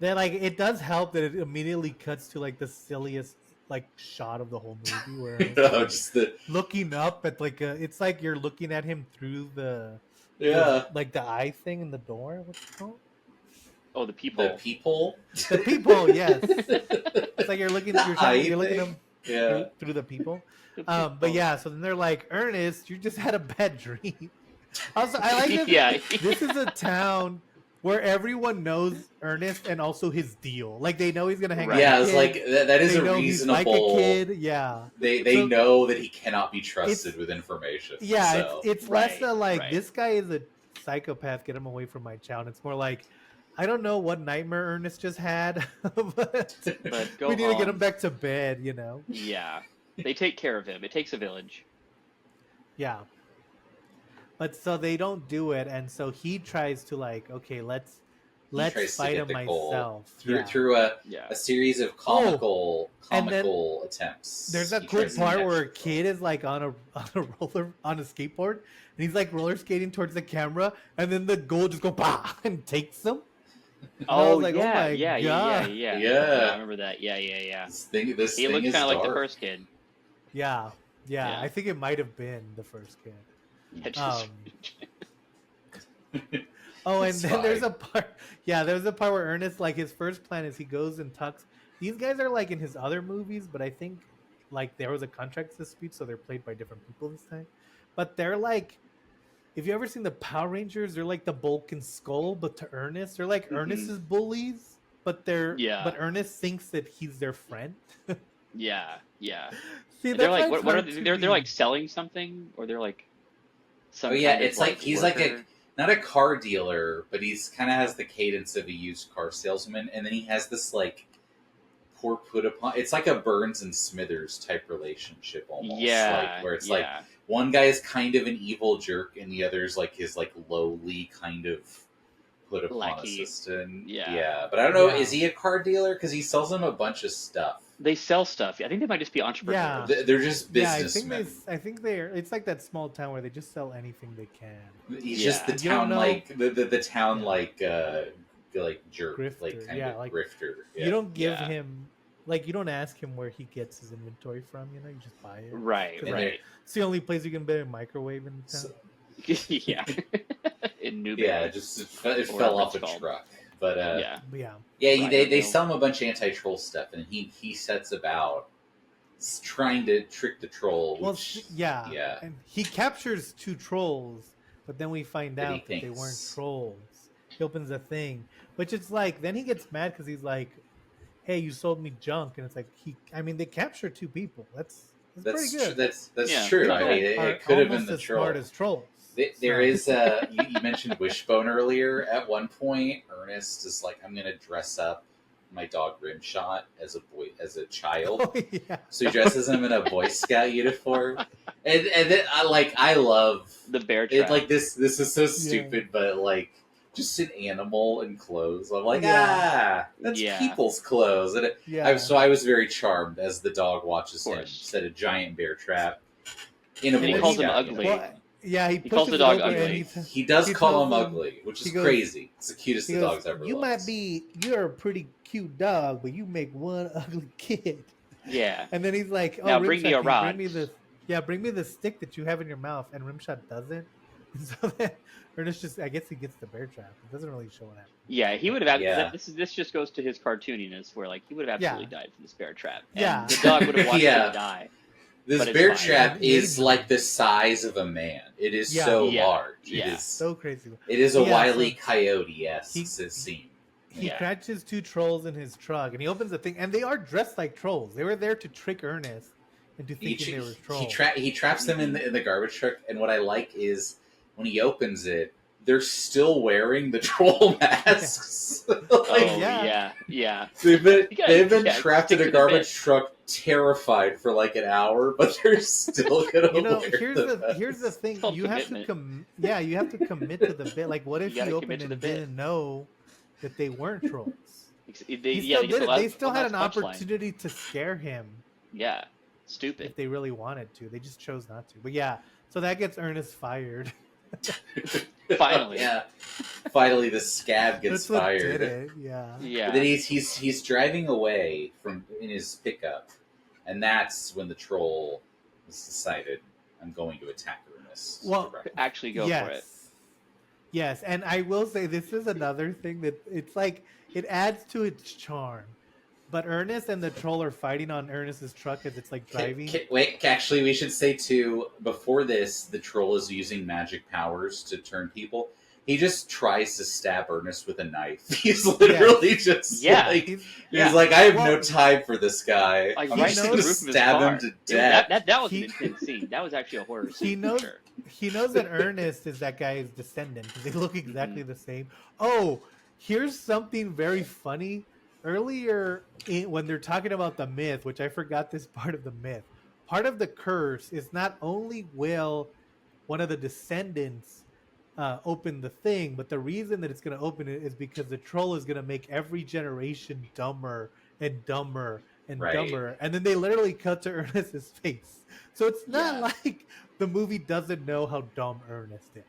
That like it does help that it immediately cuts to like the silliest like shot of the whole movie where it's looking up at like it's like you're looking at him through the like the eye thing in the door. What's it called? Oh, the peephole. The peephole. The peephole. Yes. It's like you're looking at him through the peephole. But so then they're like, Ernest, you just had a bad dream. Also, I like that. This is a town where everyone knows Ernest and also his deal. Like they know he's gonna hang out. Yeah, with it's like that is a reasonable. He's like a kid. Yeah. They know that he cannot be trusted with information. Yeah, so. it's less like this guy is a psychopath. Get him away from my child. It's more like I don't know what nightmare Ernest just had, but we need to get him back to bed. You know. Yeah, they take care of him. It takes a village. Yeah. But so they don't do it, and so he tries to like, okay, let's he let's tries to fight get him the coal myself. through a series of comical and then attempts. there's a He cool tries to part capture where a the coal. kid is like on a skateboard, and he's like roller skating towards the camera, and then the goal just go bah and takes him. And I was like, oh my god. Yeah, I remember that. Yeah. This He thing looked is kind of like the dark. first kid. Yeah. Yeah. I think it might have been the first kid. Yeah, just- Oh, and It's then there's fine. a part. Yeah, there's a part where Ernest, like, his first plan is he goes and talks. These guys are like in his other movies, but I think like there was a contract dispute, so they're played by different people this time. But they're like, if you ever seen the Power Rangers, they're like the Bulk and Skull, but to Ernest, they're like Ernest's bullies, but yeah. Ernest thinks that he's their friend. Yeah. See, And they're that's why like, it's what are hard they? to They're be. like selling something, or they're like some Oh yeah, kind of it's like he's like worker. not a car dealer, but he's kind of has the cadence of a used car salesman, and then he has this like poor put upon. It's like a Burns and Smithers type relationship almost. Yeah, like, where it's like one guy is kind of an evil jerk, and the other's like his like lowly kind of put upon Lackey. assistant. Yeah. But I don't know. Yeah. Is he a car dealer? Because he sells them a bunch of stuff. They sell stuff. I think they might just be entrepreneurs. They're just Yeah, businessmen. I think they're. It's like that small town where they just sell anything they can. He's just the You don't town know- like the town Yeah. like jerk, Grifter, like kind yeah, of like, grifter. You don't give Yeah. him like you don't ask him where he gets his inventory from. You know, you just buy it. Right. And Right. It's the only place you can buy a microwave in the town. Yeah. In Newberry. Yeah, just it Or fell whatever off a it's called. truck. But Yeah. But yeah, yeah, they Right. sell him a bunch of anti-troll stuff, and he sets about trying to trick the troll. well, Which, yeah, and he captures 2 trolls, but then we find That he out that they weren't thinks. trolls. He opens a thing, which it's like then he gets mad because he's like, "Hey, you sold me junk," and it's like they captured 2 people. That's pretty that's good. that's Yeah. true. People I mean, are it could have been almost the as troll. smart as trolls. There So- is you mentioned Wishbone earlier. At one point, Ernest is like, "I'm going to dress up my dog Rimshot as a child." Oh, yeah. So he dresses him in a Boy Scout uniform, and then I love The bear it. trap. Like this is so stupid, but like just an animal in clothes. I'm like, Yeah. that's Yeah. people's clothes, and Yeah. I was very charmed as the dog watches Of him course. set a giant bear trap in a And he Boy calls him Scout ugly. uniform. Well, yeah, he calls pushes the dog it over ugly. and He does he call him tells him- ugly, which is he goes- crazy. It's the cutest he the goes, dog's ever "You looked. you're a pretty cute dog, but you make one ugly kid." Yeah. And then he's like, "Oh, Now bring Rimshot, me a can you rod." bring me the stick that you have in your mouth." And Rimshot doesn't. And so then Ernest I guess he gets the bear trap. It doesn't really show what happens. Yeah, he would have. Yeah. This just goes to his cartooniness, where like he would have absolutely died from this bear trap. And Yeah. the dog would have watched Yeah. him die. This but it's bear fine. trap He is needs them. like the size of a man. It is Yeah. so Yeah. large. Yeah. So crazy. It is a Yeah, Wile E. so- Coyote-esque He- scene. He Yeah. catches 2 trolls in his truck, and he opens the thing, and they are dressed like trolls. They were there to trick Ernest into thinking they were trolls. He traps them in the garbage truck, and what I like is when he opens it, they're still wearing the troll masks. Like, Oh yeah. yeah. they've been You gotta- they've been yeah, trapped in stick a to the garbage bit. truck, terrified for like an hour, but they're still gonna. You know, wear here's the thing. called You have to you have to commit to the bit. Like, what if You he gotta opened commit to and the bit. didn't know that they weren't trolls? They He still did it. They still had an punchline. opportunity to scare him Yeah, if stupid. they really wanted to. They just chose not to. But yeah, so that gets Ernest fired. Finally. Yeah. Finally, the scab gets That's what fired. did it. Yeah. Yeah. But then he's driving away from in his pickup, and that's when the troll has decided, "I'm going to attack Ernest." Well, Actually, go yes. for it. Yes, and I will say this is another thing that it's like it adds to its charm. But Ernest and the troll are fighting on Ernest's truck as it's like driving. Wait, actually, we should say too. Before this, the troll is using magic powers to turn people. He just tries to stab Ernest with a knife. He's literally just Yeah. like He's- he's like, I have Well, no time for this guy. Like I'm right just on gonna the roof of his stab car. him to It was- death. that was He- an intense scene. That was actually a horror He scene. knows- For sure. He knows that Ernest is that guy's descendant because they look Mm-hmm. exactly the same. Oh, here's something very funny. Earlier, when they're talking about the myth, which I forgot this part of the myth, part of the curse is not only will one of the descendants open the thing, but the reason that it's going to open it is because the troll is going to make every generation dumber and dumber and Right. dumber, and then they literally cut to Ernest's face. So it's not like the movie doesn't know how dumb Ernest is.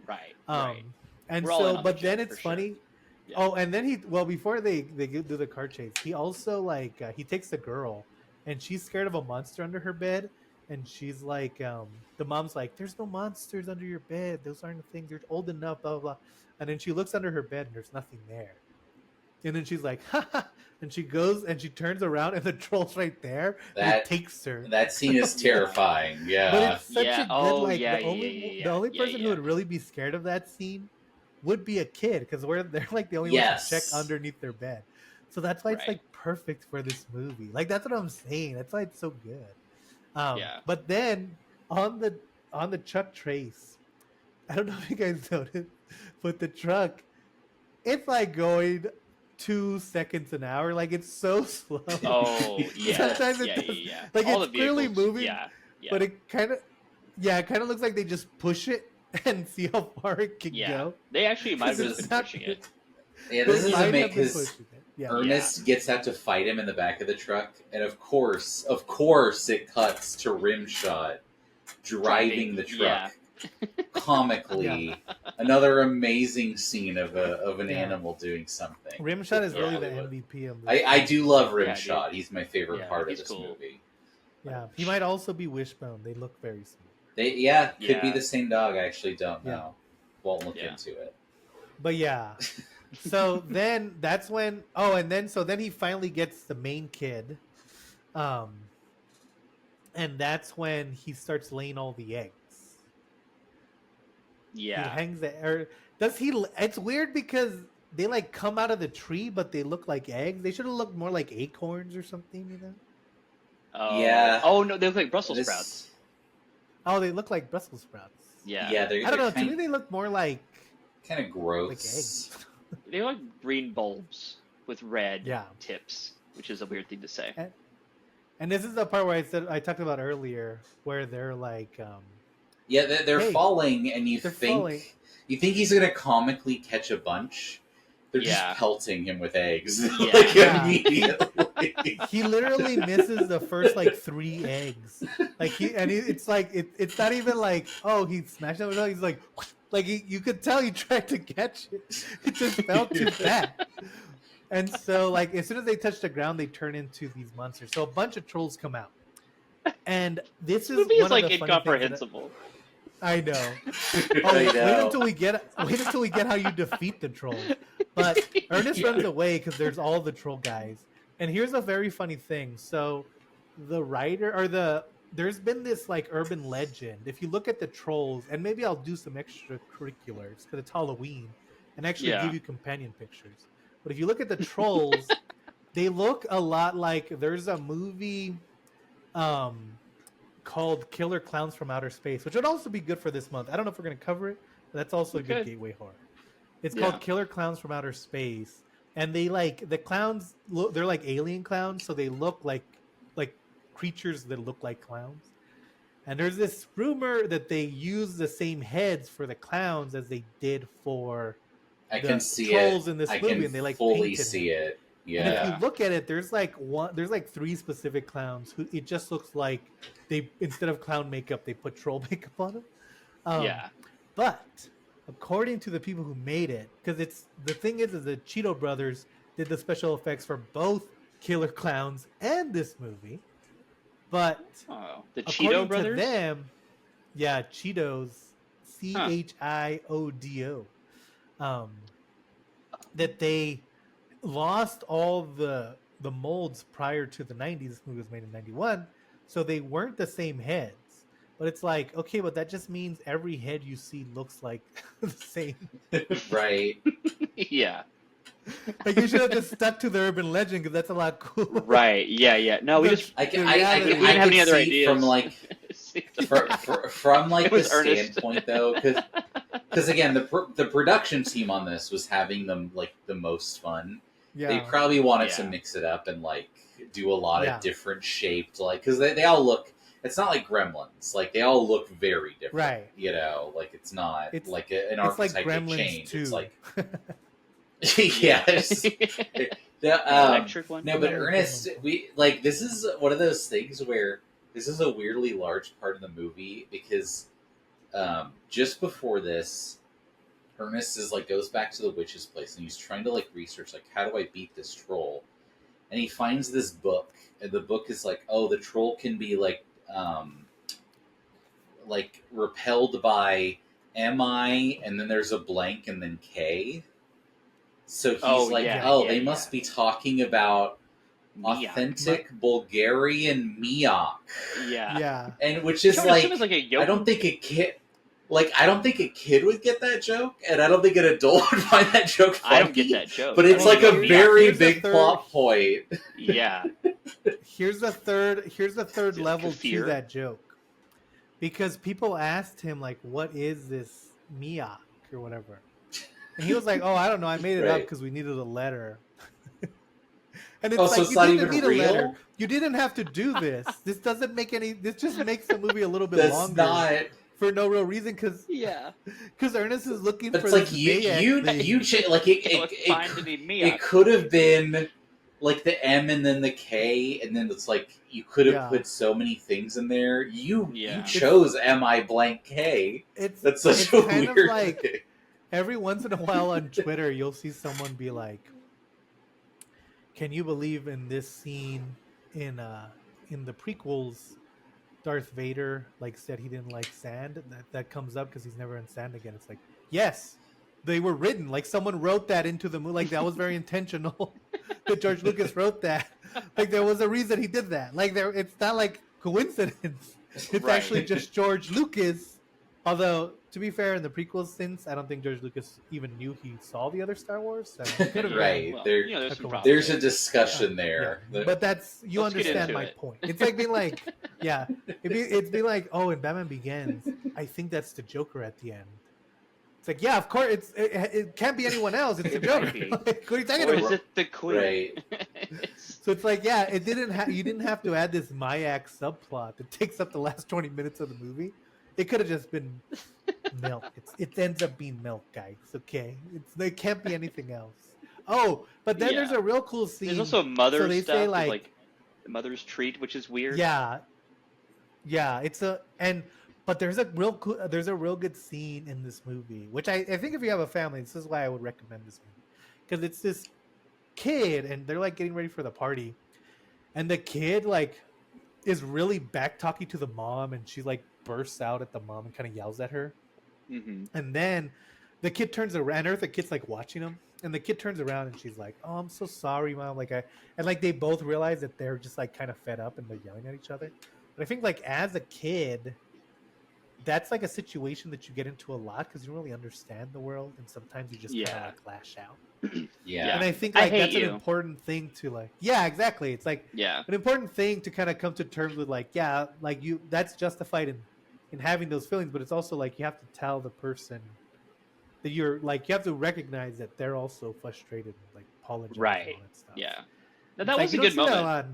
Right. And We're all in so, on the but then joke, it's for sure. funny. Yeah. Oh, and then before they do the car chase, he also like he takes the girl, and she's scared of a monster under her bed, and she's like, the mom's like, "There's no monsters under your bed. Those aren't the things. You're old enough." Blah blah blah. And then she looks under her bed, and there's nothing there. And then she's like, "Ha ha!" And she goes and she turns around, and the troll's right there. And it takes her. That scene is terrifying. Yeah, But it's such a good the only person who would really be scared of that scene would be a kid, because they're like the only ones who check underneath their bed. So that's why it's like perfect for this movie. Like that's what I'm saying. That's why it's so good. But then on the truck trace, I don't know if you guys noticed, but the truck, it's like going 2 seconds an hour. Like it's so slow. Oh yeah. Sometimes it does. Like all it's clearly moving. Yeah. But it kind of looks like they just push it and see how far it can go. They actually might have been pushing it. Yeah, this is amazing because Yeah. Ernest gets out to fight him in the back of the truck, and of course, it cuts to rim shot driving the truck. Comically, another amazing scene of an animal doing something. Rim shot is really the MVP of this. I do love rim shot. He's my favorite part of this movie. Yeah, he might also be Wishbone. They look very similar. Could be the same dog. I actually don't know. Won't look into it. But yeah. So then that's when then he finally gets the main kid. And that's when he starts laying all the eggs. Yeah. He hangs it's weird because they like come out of the tree, but they look like eggs. They should have looked more like acorns or something, you know? Oh. Yeah. Oh no, they look like Brussels sprouts. Oh, they look like Brussels sprouts. Yeah. Yeah, I don't know. To me, they look more like kind of gross. Like eggs. They look like green bulbs with red tips, which is a weird thing to say. And this is the part where I talked about earlier, where they're like, they're falling, and you think he's gonna comically catch a bunch. They're just pelting him with eggs immediately. He literally misses the first like 3 eggs. Like it's like it's not even like, oh, he smashed them. No, he's like you could tell he tried to catch it. It just fell too fast. And so like as soon as they touch the ground, they turn into these monsters. So a bunch of trolls come out. And this is movie is like incomprehensible. I know. Wait until we get how you defeat the troll. But Ernest runs away because there's all the troll guys. And here's a very funny thing. So the writer there's been this like urban legend. If you look at the trolls, and maybe I'll do some extracurriculars because it's Halloween and actually give you companion pictures. But if you look at the trolls, they look a lot like there's a movie called Killer Clowns from Outer Space, which would also be good for this month. I don't know if we're going to cover it, but that's also a good gateway horror. It's called Killer Clowns from Outer Space, and they like the clowns. They're like alien clowns, so they look like creatures that look like clowns. And there's this rumor that they use the same heads for the clowns as they did for trolls in this movie, and they like fully see it. Yeah. And if you look at it, there's like 3 specific clowns who it just looks like they, instead of clown makeup, they put troll makeup on them. But according to the people who made it, because the thing is the Cheeto brothers did the special effects for both Killer Clowns and this movie. But the Cheeto brothers, to them, Cheetos, CHIODO, that they lost all the molds prior to the 90s. This movie was made in 91, so they weren't the same heads. But it's like, okay, but that just means every head you see looks like the same. Right. Yeah. Like you should have just stuck to the urban legend because that's a lot cooler. Right. Yeah. No, we just I didn't have any other ideas from like from like the standpoint though, because again the production team on this was having them like the most fun. Yeah. They probably wanted to mix it up and like do a lot of different shaped, like, because they all look it's not like Gremlins. Like they all look very different, Right. You know, like it's not It's like an it's like archetype Gremlins change. too. It's like yes. Electric one. No, but Yeah, Ernest, Gremlins. we like this is one of those things where this is a weirdly large part of the movie because just before this, Ernest is like goes back to the witch's place and he's trying to like research like how do I beat this troll, and he finds this book, and the book is like, oh, the troll can be like repelled by mi, and then there's a blank and then k. So he's they must be talking about authentic Bulgarian miak. Yeah. And which is like, like a I don't think a kid would get that joke, and I don't think an adult would find that joke funny. I don't get that joke. But it's like a very big plot point. Yeah. Here's the third level to that joke. Because people asked him like, what is this miak or whatever? And he was like, oh, I don't know. I made it up because we needed a letter. And it's like, so it's you not didn't even need real? a letter. You didn't have to do this. This doesn't make any. This just makes the movie a little bit That's longer not for no real reason. Because Ernest is looking for it's this like it could have been like the M and then the K, and then it's like you could have put so many things in there. You chose mi blank K. That's such a kind weird of like thing. Every once in a while on Twitter, you'll see someone be like, "Can you believe in this scene in the prequels? Darth Vader like said he didn't like sand. That comes up because he's never in sand again. It's like, yes, they were written. Like someone wrote that into the movie. Like that was very intentional that George Lucas wrote that. Like there was a reason he did that. Like it's not like coincidence. It's actually just George Lucas. Although, to be fair, in the prequels, since I don't think George Lucas even knew he saw the other Star Wars, so it could have right. been, There's a discussion there. Yeah. But that's you understand my point. It's like being like, it's being like, oh, in Batman Begins, I think that's the Joker at the end. It's like, yeah, of course, it can't be anyone else. It's the Joker. Like, what are you talking about? Or is it the Queen? Right. So it's like, yeah, you didn't have to add this Mayak subplot that takes up the last 20 minutes of the movie. It could have just been milk. It ends up being milk, guys. Okay, it can't be anything else. Oh, but then there's a real cool scene. There's also mother so they stuff, say like mother's treat, which is weird. Yeah, but there's a real good scene in this movie, which I think if you have a family, this is why I would recommend this movie, because it's this kid and they're like getting ready for the party, and the kid like is really back talking to the mom, and she like bursts out at the mom and kind of yells at her. Mm-hmm. And then the kid turns around, or the kid's like watching him, and the kid turns around and she's like, oh, I'm so sorry, mom. And like they both realize that they're just like kind of fed up and they're yelling at each other. But I think like as a kid, that's like a situation that you get into a lot because you don't really understand the world, and sometimes you just kind of like lash out. Yeah. And I think like that's an important thing to like, yeah, exactly. It's like an important thing to kind of come to terms with, like, yeah, like that's justified in having those feelings, but it's also like you have to tell the person that you're like, you have to recognize that they're also frustrated and like apologize and all that stuff. Yeah. Now, that was a good moment.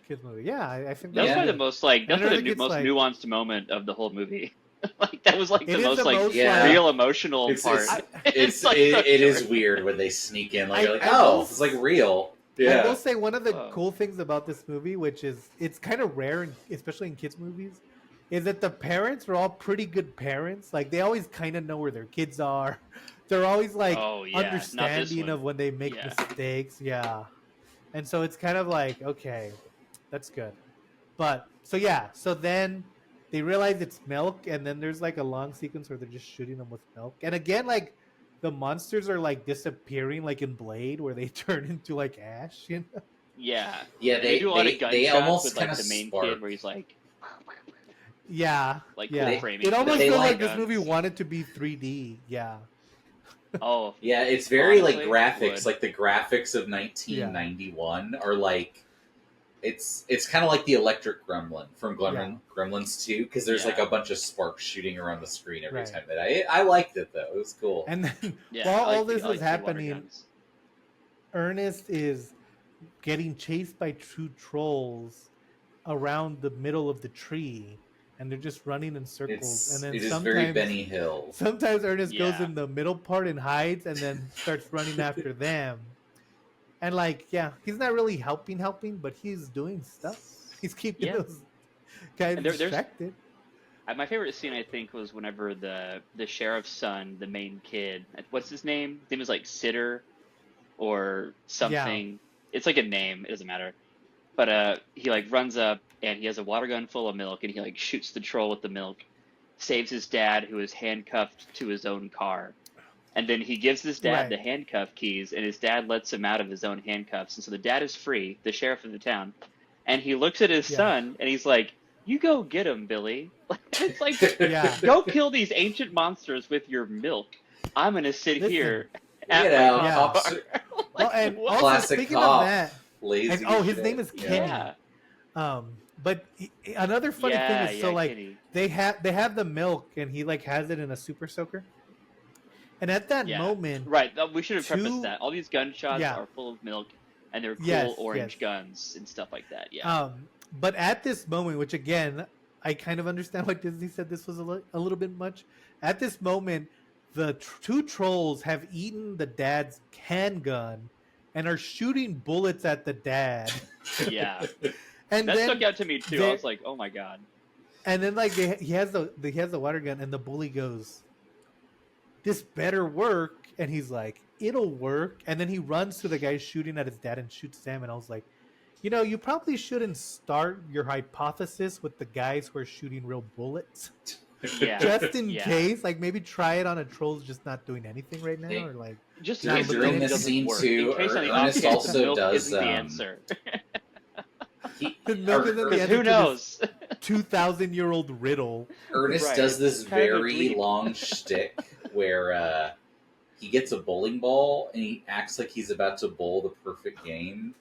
Kids movie. Yeah, I think that was probably the most like most nuanced moment of the whole movie. Like that was like the most like real emotional part. It is weird when they sneak in like, it's like real. Yeah. I will say one of the cool things about this movie, which is it's kind of rare, especially in kids movies, is that the parents are all pretty good parents. Like they always kind of know where their kids are. They're always like understanding of when they make mistakes. Yeah. And so it's kind of like, okay, that's good. But so then they realize it's milk, and then there's like a long sequence where they're just shooting them with milk. And again, like the monsters are like disappearing, like in Blade, where they turn into like ash, you know? Yeah. They do a lot of gun shots almost with like the main kid where he's like framing. It almost feels like this movie wanted to be 3D. Yeah. Oh. Yeah, it's very like graphics, like the graphics of 1991 are like it's kind of like the electric gremlin from Gremlins 2, because there's like a bunch of sparks shooting around the screen every time. That I liked it though; it was cool. And then while all this is happening, Ernest is getting chased by two trolls around the middle of the tree, and they're just running in circles. And then It is very sometimes Benny Hill. sometimes Ernest goes Yeah. in the middle part and hides, and then starts running after them. And like, yeah, he's not really helping, but he's doing stuff. He's keeping Yeah. those guys And there's distracted. my favorite scene I think was whenever the sheriff's son, the main kid, what's his name? His name is like Sitter or something. It's like a name, it doesn't matter. But he like runs up and he has a water gun full of milk and he like shoots the troll with the milk, saves his dad who is handcuffed to his own car. And then he gives his dad the handcuff keys, and his dad lets him out of his own handcuffs. And so the dad is free, the sheriff of the town. And he looks at his son, and he's like, "You go get him, Billy." It's like, go kill these ancient monsters with your milk. I'm going to sit here at my car. Like, well, and also, classic speaking cop. of that, Lazy and, his shit. name is Kenny. Yeah. But another funny thing is, so like Kenny. they have the milk, and he like has it in a super soaker. And at that moment, right, we should have prefaced that all these gunshots are full of milk, and they're cool orange guns and stuff like that. Yeah. But at this moment, which again, I kind of understand why Disney said this was a little bit much. At this moment, the two trolls have eaten the dad's handgun and are shooting bullets at the dad. Yeah. And that then stuck out to me too. I was like, "Oh my god!" And then like he has the water gun, and the bully goes, "This better work," and he's like, "It'll work." And then he runs to the guy shooting at his dad and shoots them. And I was like, you probably shouldn't start your hypothesis with the guys who are shooting real bullets. Yeah. Just in case, like maybe try it on a troll's just not doing anything right now, or like just not during looking this at scene work. too. Ernest also does the answer. Because who knows? 2,000-year-old riddle. Ernest does this very long shtick where he gets a bowling ball and he acts like he's about to bowl the perfect game,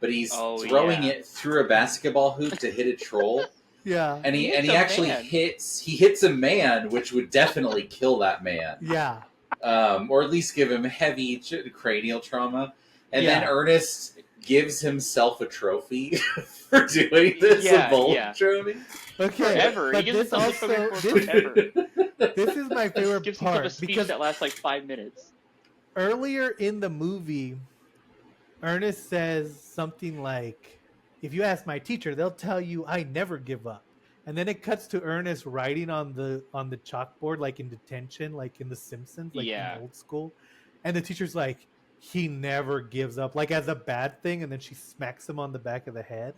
but he's throwing it through a basketball hoop to hit a troll. Yeah, and he actually hits a man, which would definitely kill that man. Yeah, or at least give him heavy cranial trauma. And then Ernest gives himself a trophy for doing this, a bowling trophy. Okay, forever. But he gives this himself forever. This is my favorite gives part a speech because that lasts like 5 minutes. Earlier in the movie, Ernest says something like, "If you ask my teacher, they'll tell you I never give up." And then it cuts to Ernest writing on the chalkboard, like in detention, like in The Simpsons, like in old school. And the teacher's like, "He never gives up," like as a bad thing. And then she smacks him on the back of the head.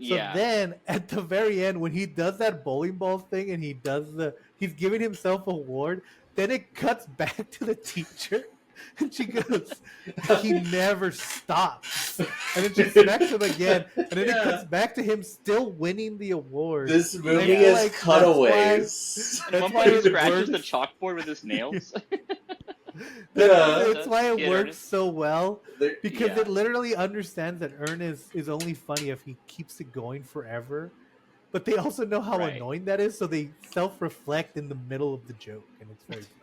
So then at the very end, when he does that bowling ball thing and he's giving himself a award, then it cuts back to the teacher. And she goes, "He never stops." And then she smacks him again. And then it cuts back to him still winning the award. This movie is cutaways. At one point he scratches the chalkboard with his nails. That's why it works so well. Because it literally understands that Ernest is only funny if he keeps it going forever. But they also know how annoying that is, so they self-reflect in the middle of the joke. And it's very funny.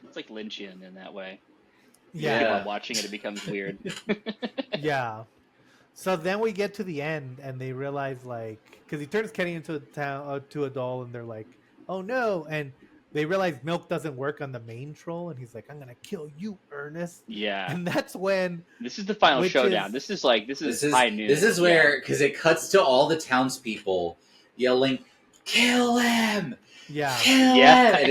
It's like Lynchian in that way. Yeah. Watching it becomes weird. Yeah. So then we get to the end, and they realize, like, because he turns Kenny into a doll, and they're like, "Oh no!" And they realize milk doesn't work on the main troll, and he's like, "I'm gonna kill you, Ernest." Yeah. And that's when this is the final showdown. This is high noon. This is where, because it cuts to all the townspeople yelling, "Kill him! Yeah, kill him!" And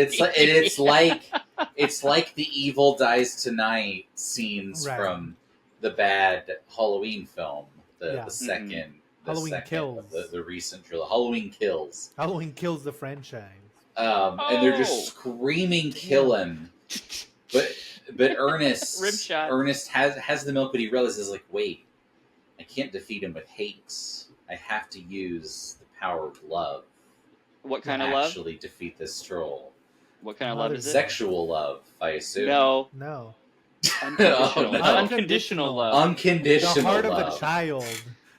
it's like the Evil Dies Tonight scenes from the bad Halloween film, the second Halloween Kills, the recent trilogy, Halloween Kills. Halloween Kills the franchise. And they're just screaming, "Kill him!" But Ernest has the milk, but he realizes, like, wait, I can't defeat him with hate. I have to use the power of love. What kind of love? Actually defeat this troll. What kind of love is it? Sexual love, I assume. No. Unconditional. Unconditional love. Unconditional the heart love. of a child.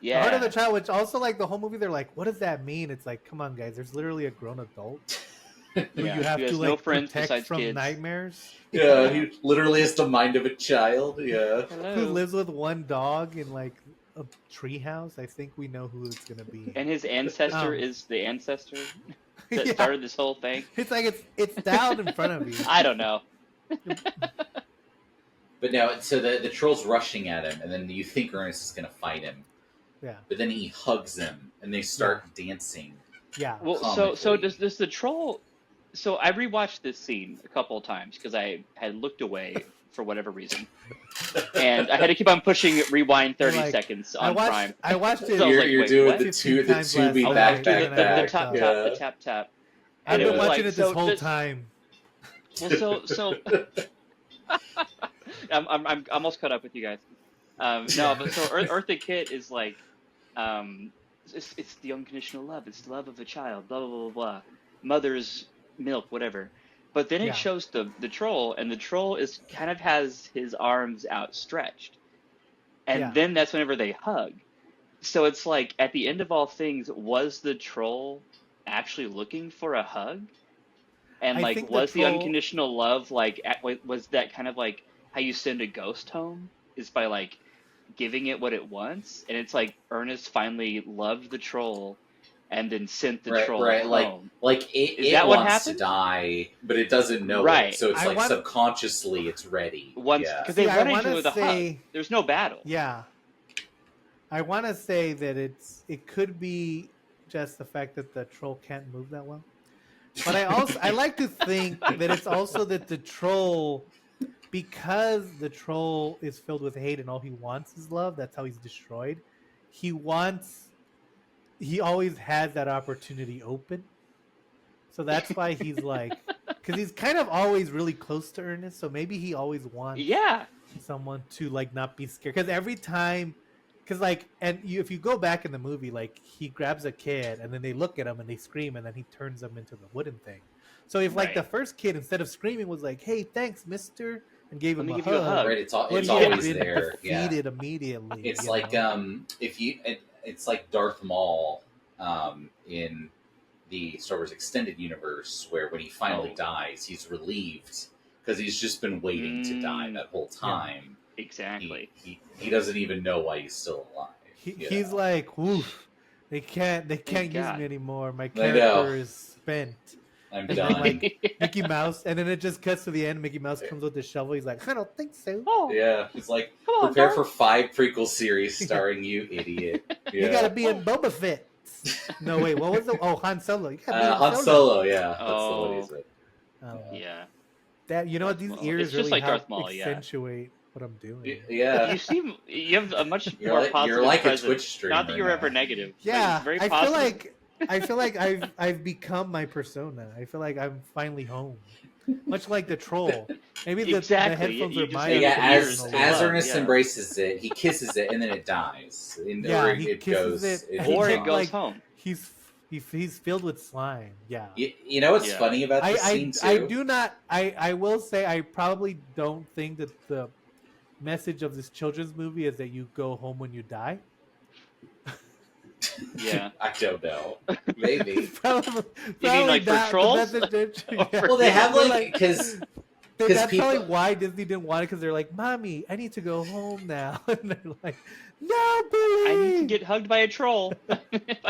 Yeah. The heart of the child, which also, like, the whole movie, they're like, what does that mean? It's like, come on, guys, there's literally a grown adult who you have to, like, protect from kids. nightmares. Yeah, he literally has the mind of a child. Yeah. Who lives with one dog in, like, a tree house. I think we know who it's gonna be. And his ancestor is the ancestor that Yeah. started this whole thing. It's like it's down in front of you. I don't know. But no, so the troll's rushing at him, and then you think Ernest is going to fight him. Yeah. But then he hugs him, and they start dancing. Yeah. Well, so does the troll? So I rewatched this scene a couple of times because I had looked away for whatever reason, and I had to keep on pushing rewind 30 seconds on Prime. I watched it. So I was You're like, doing what? the Tubi Oh, back. the tap. I've And it been was watching like, it this so whole this- time. Well, so I'm almost caught up with you guys. No, but so Eartha Kitt is like, it's the unconditional love. It's the love of a child. Blah blah blah blah. Mother's milk, whatever. But then it shows the troll, and the troll is kind of has his arms outstretched, and then that's whenever they hug. So it's like at the end of all things, was the troll actually looking for a hug? And like, was the unconditional love like was that kind of like how you send a ghost home, is by like giving it what it wants? And it's like Ernest finally loved the troll and then sent the troll home. Like it wants to die, but it doesn't know it. So it's subconsciously it's ready. Because they run into the hug. There's no battle. Yeah. I want to say that it could be just the fact that the troll can't move that well. But I like to think that it's also that the troll, because the troll is filled with hate and all he wants is love, that's how he's destroyed. He always has that opportunity open. So that's why he's like, because he's kind of always really close to Ernest. So maybe he always wants someone to like not be scared. Because every time, if you go back in the movie, like he grabs a kid and then they look at him and they scream and then he turns them into the wooden thing. So if like the first kid, instead of screaming, was like, "Hey, thanks, Mister," and gave him a hug, right? It's always there. Defeated immediately. It's like it's like Darth Maul in the Star Wars extended universe, where when he finally dies, he's relieved because he's just been waiting to die that whole time. Exactly. He doesn't even know why he's still alive. He's like, "Woof, they can't use me anymore. My character is spent. I'm done." Mickey Mouse, and then it just cuts to the end. Mickey Mouse comes with his shovel. He's like, "I don't think so." Yeah, he's like, "Prepare for 5 prequel series starring you, idiot." You gotta be in Boba Fett. No, wait, what was the? Oh, Han Solo. You gotta be Han Solo. Yeah, that's the one he said. Yeah. That what these ears it's just really like help Darth Maul, accentuate what I'm doing. Yeah, you have a much more positive you're like presence. A Twitch streamer. Not that you're ever negative. Yeah, very I positive. feel like I've become my persona. I feel like I'm finally home. Much like the troll. Maybe the headphones are mine. As Ernest embraces it, he kisses it, and then it dies. He kisses it, it goes home. He's filled with slime. Yeah. You know what's funny about this scene too? I do not. I will say I probably don't think that the message of this children's movie is that you go home when you die. Yeah, I don't know. Maybe. probably you mean like for trolls? Well, they have because that's probably why Disney didn't want it, because they're like, "Mommy, I need to go home now," and they're like, "No, Billy, I need to get hugged by a troll."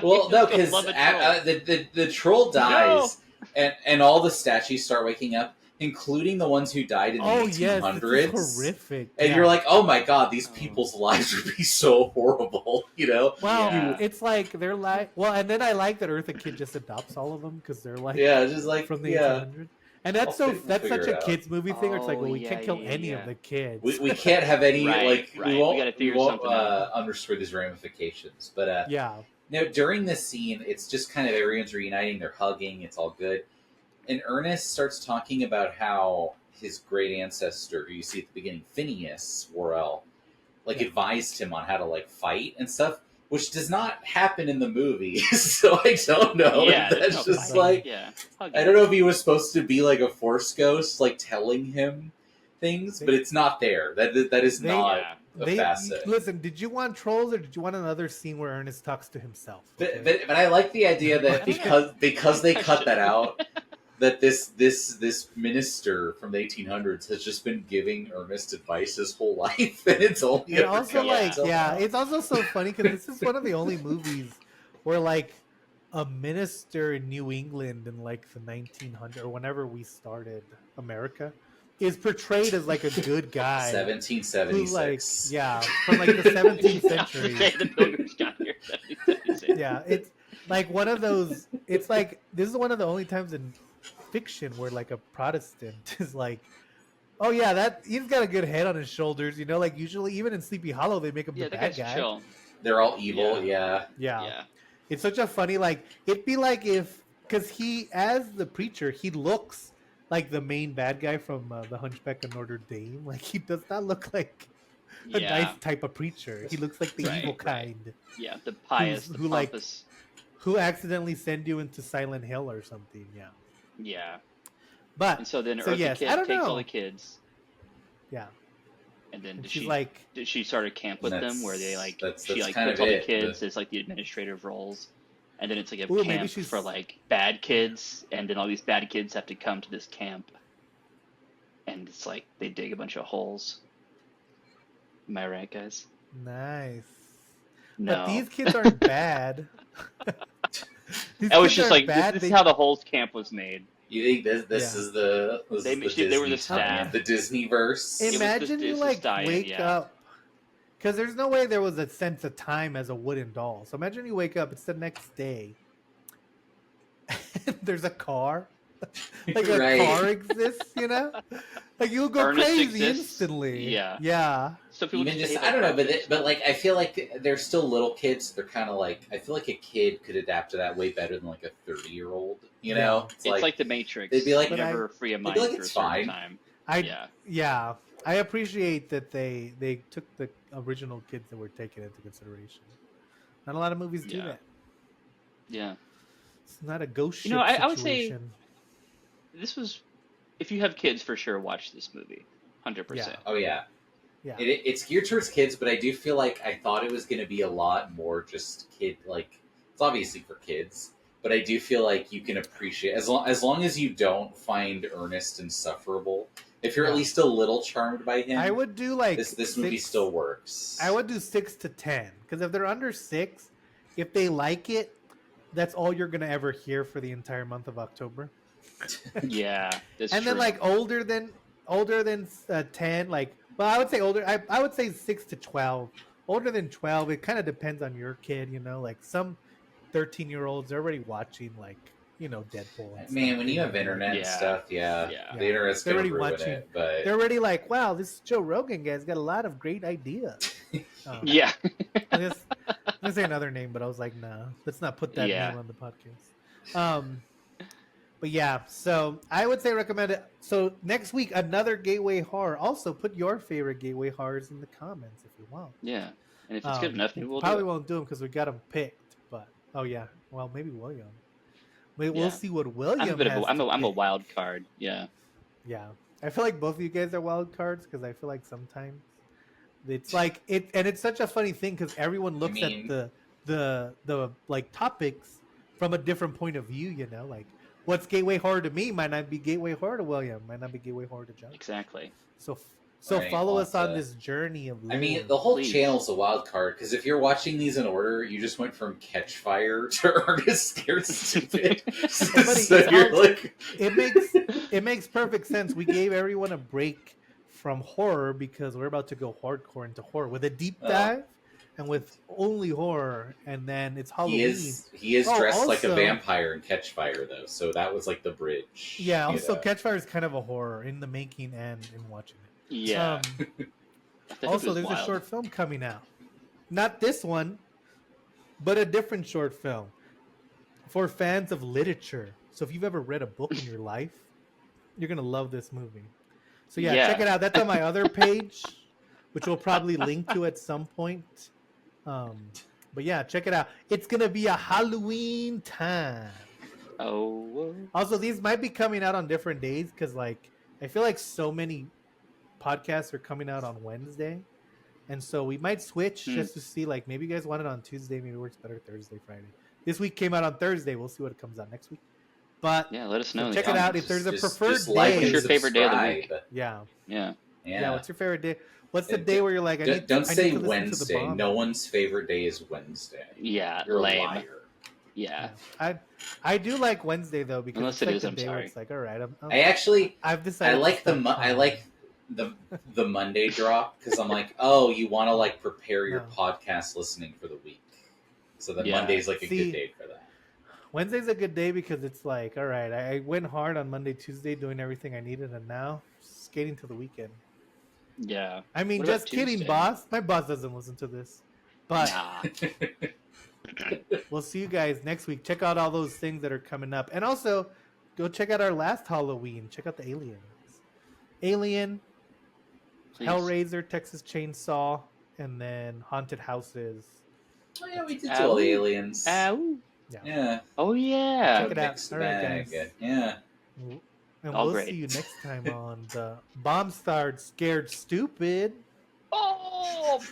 Well, no, because the troll dies, and all the statues start waking up, including the ones who died in the 1800s. Yes, horrific. And you're like, oh my god, these people's lives would be so horrible, you know? Well, it's like they're like, and then I like that Eartha Kitt just adopts all of them because they're like, just like from the 1800s. And that's such a kids movie thing. Where it's like, well, we can't kill any of the kids. We can't have any we won't out. underscore these ramifications. But during this scene, it's just kind of everyone's reuniting, they're hugging, it's all good. And Ernest starts talking about how his great ancestor, who you see at the beginning, Phineas Worrell, advised him on how to fight and stuff, which does not happen in the movie. So I don't know. Yeah, that's just I don't know if he was supposed to be like a Force ghost, telling him things, but it's not there. That is not a facet. Listen, did you want trolls or did you want another scene where Ernest talks to himself? Okay? But I like the idea that because they cut that out. that this minister from the 1800s has just been giving Ernest advice his whole life, and it's only And ever also, come like, out till yeah, now. it's also so funny because this is one of the only movies where, like, a minister in New England in like the 1900s or whenever we started America is portrayed as like a good guy who, like, 1776. yeah, from like the 17th Yeah, century. the Pilgrims got here. 1776. Yeah, it's like one of those. It's like this is one of the only times in fiction where like a Protestant is like, oh yeah, that he's got a good head on his shoulders. You know, like usually even in Sleepy Hollow they make him the Yeah, that bad guy's guy. chill. They're all evil, yeah. Yeah, Yeah. it's such a funny like. It'd be like if because he as the preacher he looks like the main bad guy from the Hunchback of Notre Dame. Like he does not look like a nice Yeah. type of preacher. He looks like the Right, evil right. kind Yeah. The pious, the who like pompous. who accidentally send you into Silent Hill or something. Yeah. Yeah. But And so then so Eartha yes, I Kitt don't takes all the know. kids, Yeah, and then and she's like, did she start a camp And with them where they like that's she like kind puts of all the it. kids as like the administrative roles, and then it's like a ooh, maybe camp she's for like bad kids, and then all these bad kids have to come to this camp, and it's like they dig a bunch of holes. Am I right, guys? nice. But No. these kids aren't bad. These I was kids just aren't like, bad. this They is how the holes camp was made. You think this yeah. is the They were the staff. the Disney verse? Imagine you It's the like stallion, wake yeah. up because there's no way there was a sense of time as a wooden doll. So imagine you wake up. It's the next day. And there's a car. Like a Right. car exists, you know? Like you'll go Ernest crazy exists. instantly. Yeah. Yeah. So people Even just just behave I don't know, like but cartoons. but like I feel like they're still little kids. They're kind of like I feel like a kid could adapt to that way better than like a 30-year-old. You know, It's like the Matrix. they'd be like- you But never free a they'd mind be like, for a "It's certain fine." time. I Yeah. I appreciate that they took the original kids that were taken into consideration. Not a lot of movies do Yeah. that. Yeah. It's not a ghost ship You know, I would say situation. this was, if you have kids, for sure watch this movie. 100%. Yeah. Oh yeah, Yeah. it's geared towards kids, but I do feel like I thought it was going to be a lot more just kid. Like it's obviously for kids, but I do feel like you can appreciate as long as you don't find Ernest insufferable. If you're at Yeah. least a little charmed by him, I would do like this movie still works. I would do 6 to 10 because if they're under 6, if they like it, that's all you're gonna ever hear for the entire month of October. Yeah. That's And true. then like older than 10, like well, I would say older. I would say 6 to 12. Older than 12, it kind of depends on your kid. You know, like some 13-year-olds are already watching like Deadpool. And Man, stuff, when you have know? internet and Yeah. stuff, yeah, Yeah. the internet's They're gonna already ruin watching- it. But They're already like, wow, this Joe Rogan guy's got a lot of great ideas. Yeah. I was gonna say another name, but I was like, no, let's not put that Yeah. name on the podcast. But yeah, so I would say recommend it. So next week, another gateway horror. Also, put your favorite gateway horrors in the comments if you want. Yeah. And if it's good enough, maybe we'll probably do it. won't do them because we got them picked. But oh yeah, well maybe William. We'll Yeah. see what William. I'm a bit of has I'm to a pick. wild card. Yeah. Yeah, I feel like both of you guys are wild cards because I feel like sometimes it's like it, and it's such a funny thing because everyone looks mean- at the like topics from a different point of view. You know, like what's gateway horror to me might not be gateway horror to William, might not be gateway horror to John. Exactly. So Right, follow lots us on of- this journey of. I mean, lore. the whole Please. channel's a wild card because if you're watching these in order, you just went from Catch Fire to Ernest Scared Stupid. buddy, So it's you're all- like, it makes perfect sense. We gave everyone a break from horror because we're about to go hardcore into horror with a deep Oh. dive and with only horror, and then it's Halloween. he is Oh, dressed like a also- vampire in Catch Fire though, so that was like the bridge. Yeah. you Also, know? Catchfire is kind of a horror in the making and in watching it. Yeah. That movie Also, was there's a wild. short film coming out. Not this one, but a different short film for fans of literature. So if you've ever read a book in your life, you're gonna love this movie. So yeah, Yeah. check it out. That's on my other page, which we'll probably link to at some point. But yeah, check it out. It's gonna be a Halloween time. Oh. Also, these might be coming out on different days because, like, I feel like so many podcasts are coming out on Wednesday, and so we might switch just to see. Like, maybe you guys want it on Tuesday. Maybe it works better Thursday, Friday. This week came out on Thursday. We'll see what comes out next week. But Yeah, let us know. check it out. If there's a preferred like day, what's your favorite day of the week? Yeah. Yeah. What's your favorite day? What's the day where you're like, don't say to listen Wednesday. To the bomb. No one's favorite day is Wednesday. Yeah, You're lame. a liar. Yeah. I do like Wednesday though because Unless it's it like is, the I'm day where sorry. it's like, all right, I've decided. I like the Monday drop because I'm like, oh, you want to like prepare your podcast listening for the week. So then Monday's like a good day for that. Wednesday's a good day because it's like, all right, I went hard on Monday, Tuesday, doing everything I needed, and now skating to the weekend. Yeah. I mean, just kidding, boss. My boss doesn't listen to this. But we'll see you guys next week. Check out all those things that are coming up. And also, go check out our last Halloween. Check out the Aliens. Alien, please. Hellraiser, Texas Chainsaw, and then Haunted Houses. Oh, yeah, we did do all the Aliens. Yeah. Oh, yeah. Check it out. All right, guys. Yeah. And we'll see you next time on the Bomb Scared Stupid. Oh,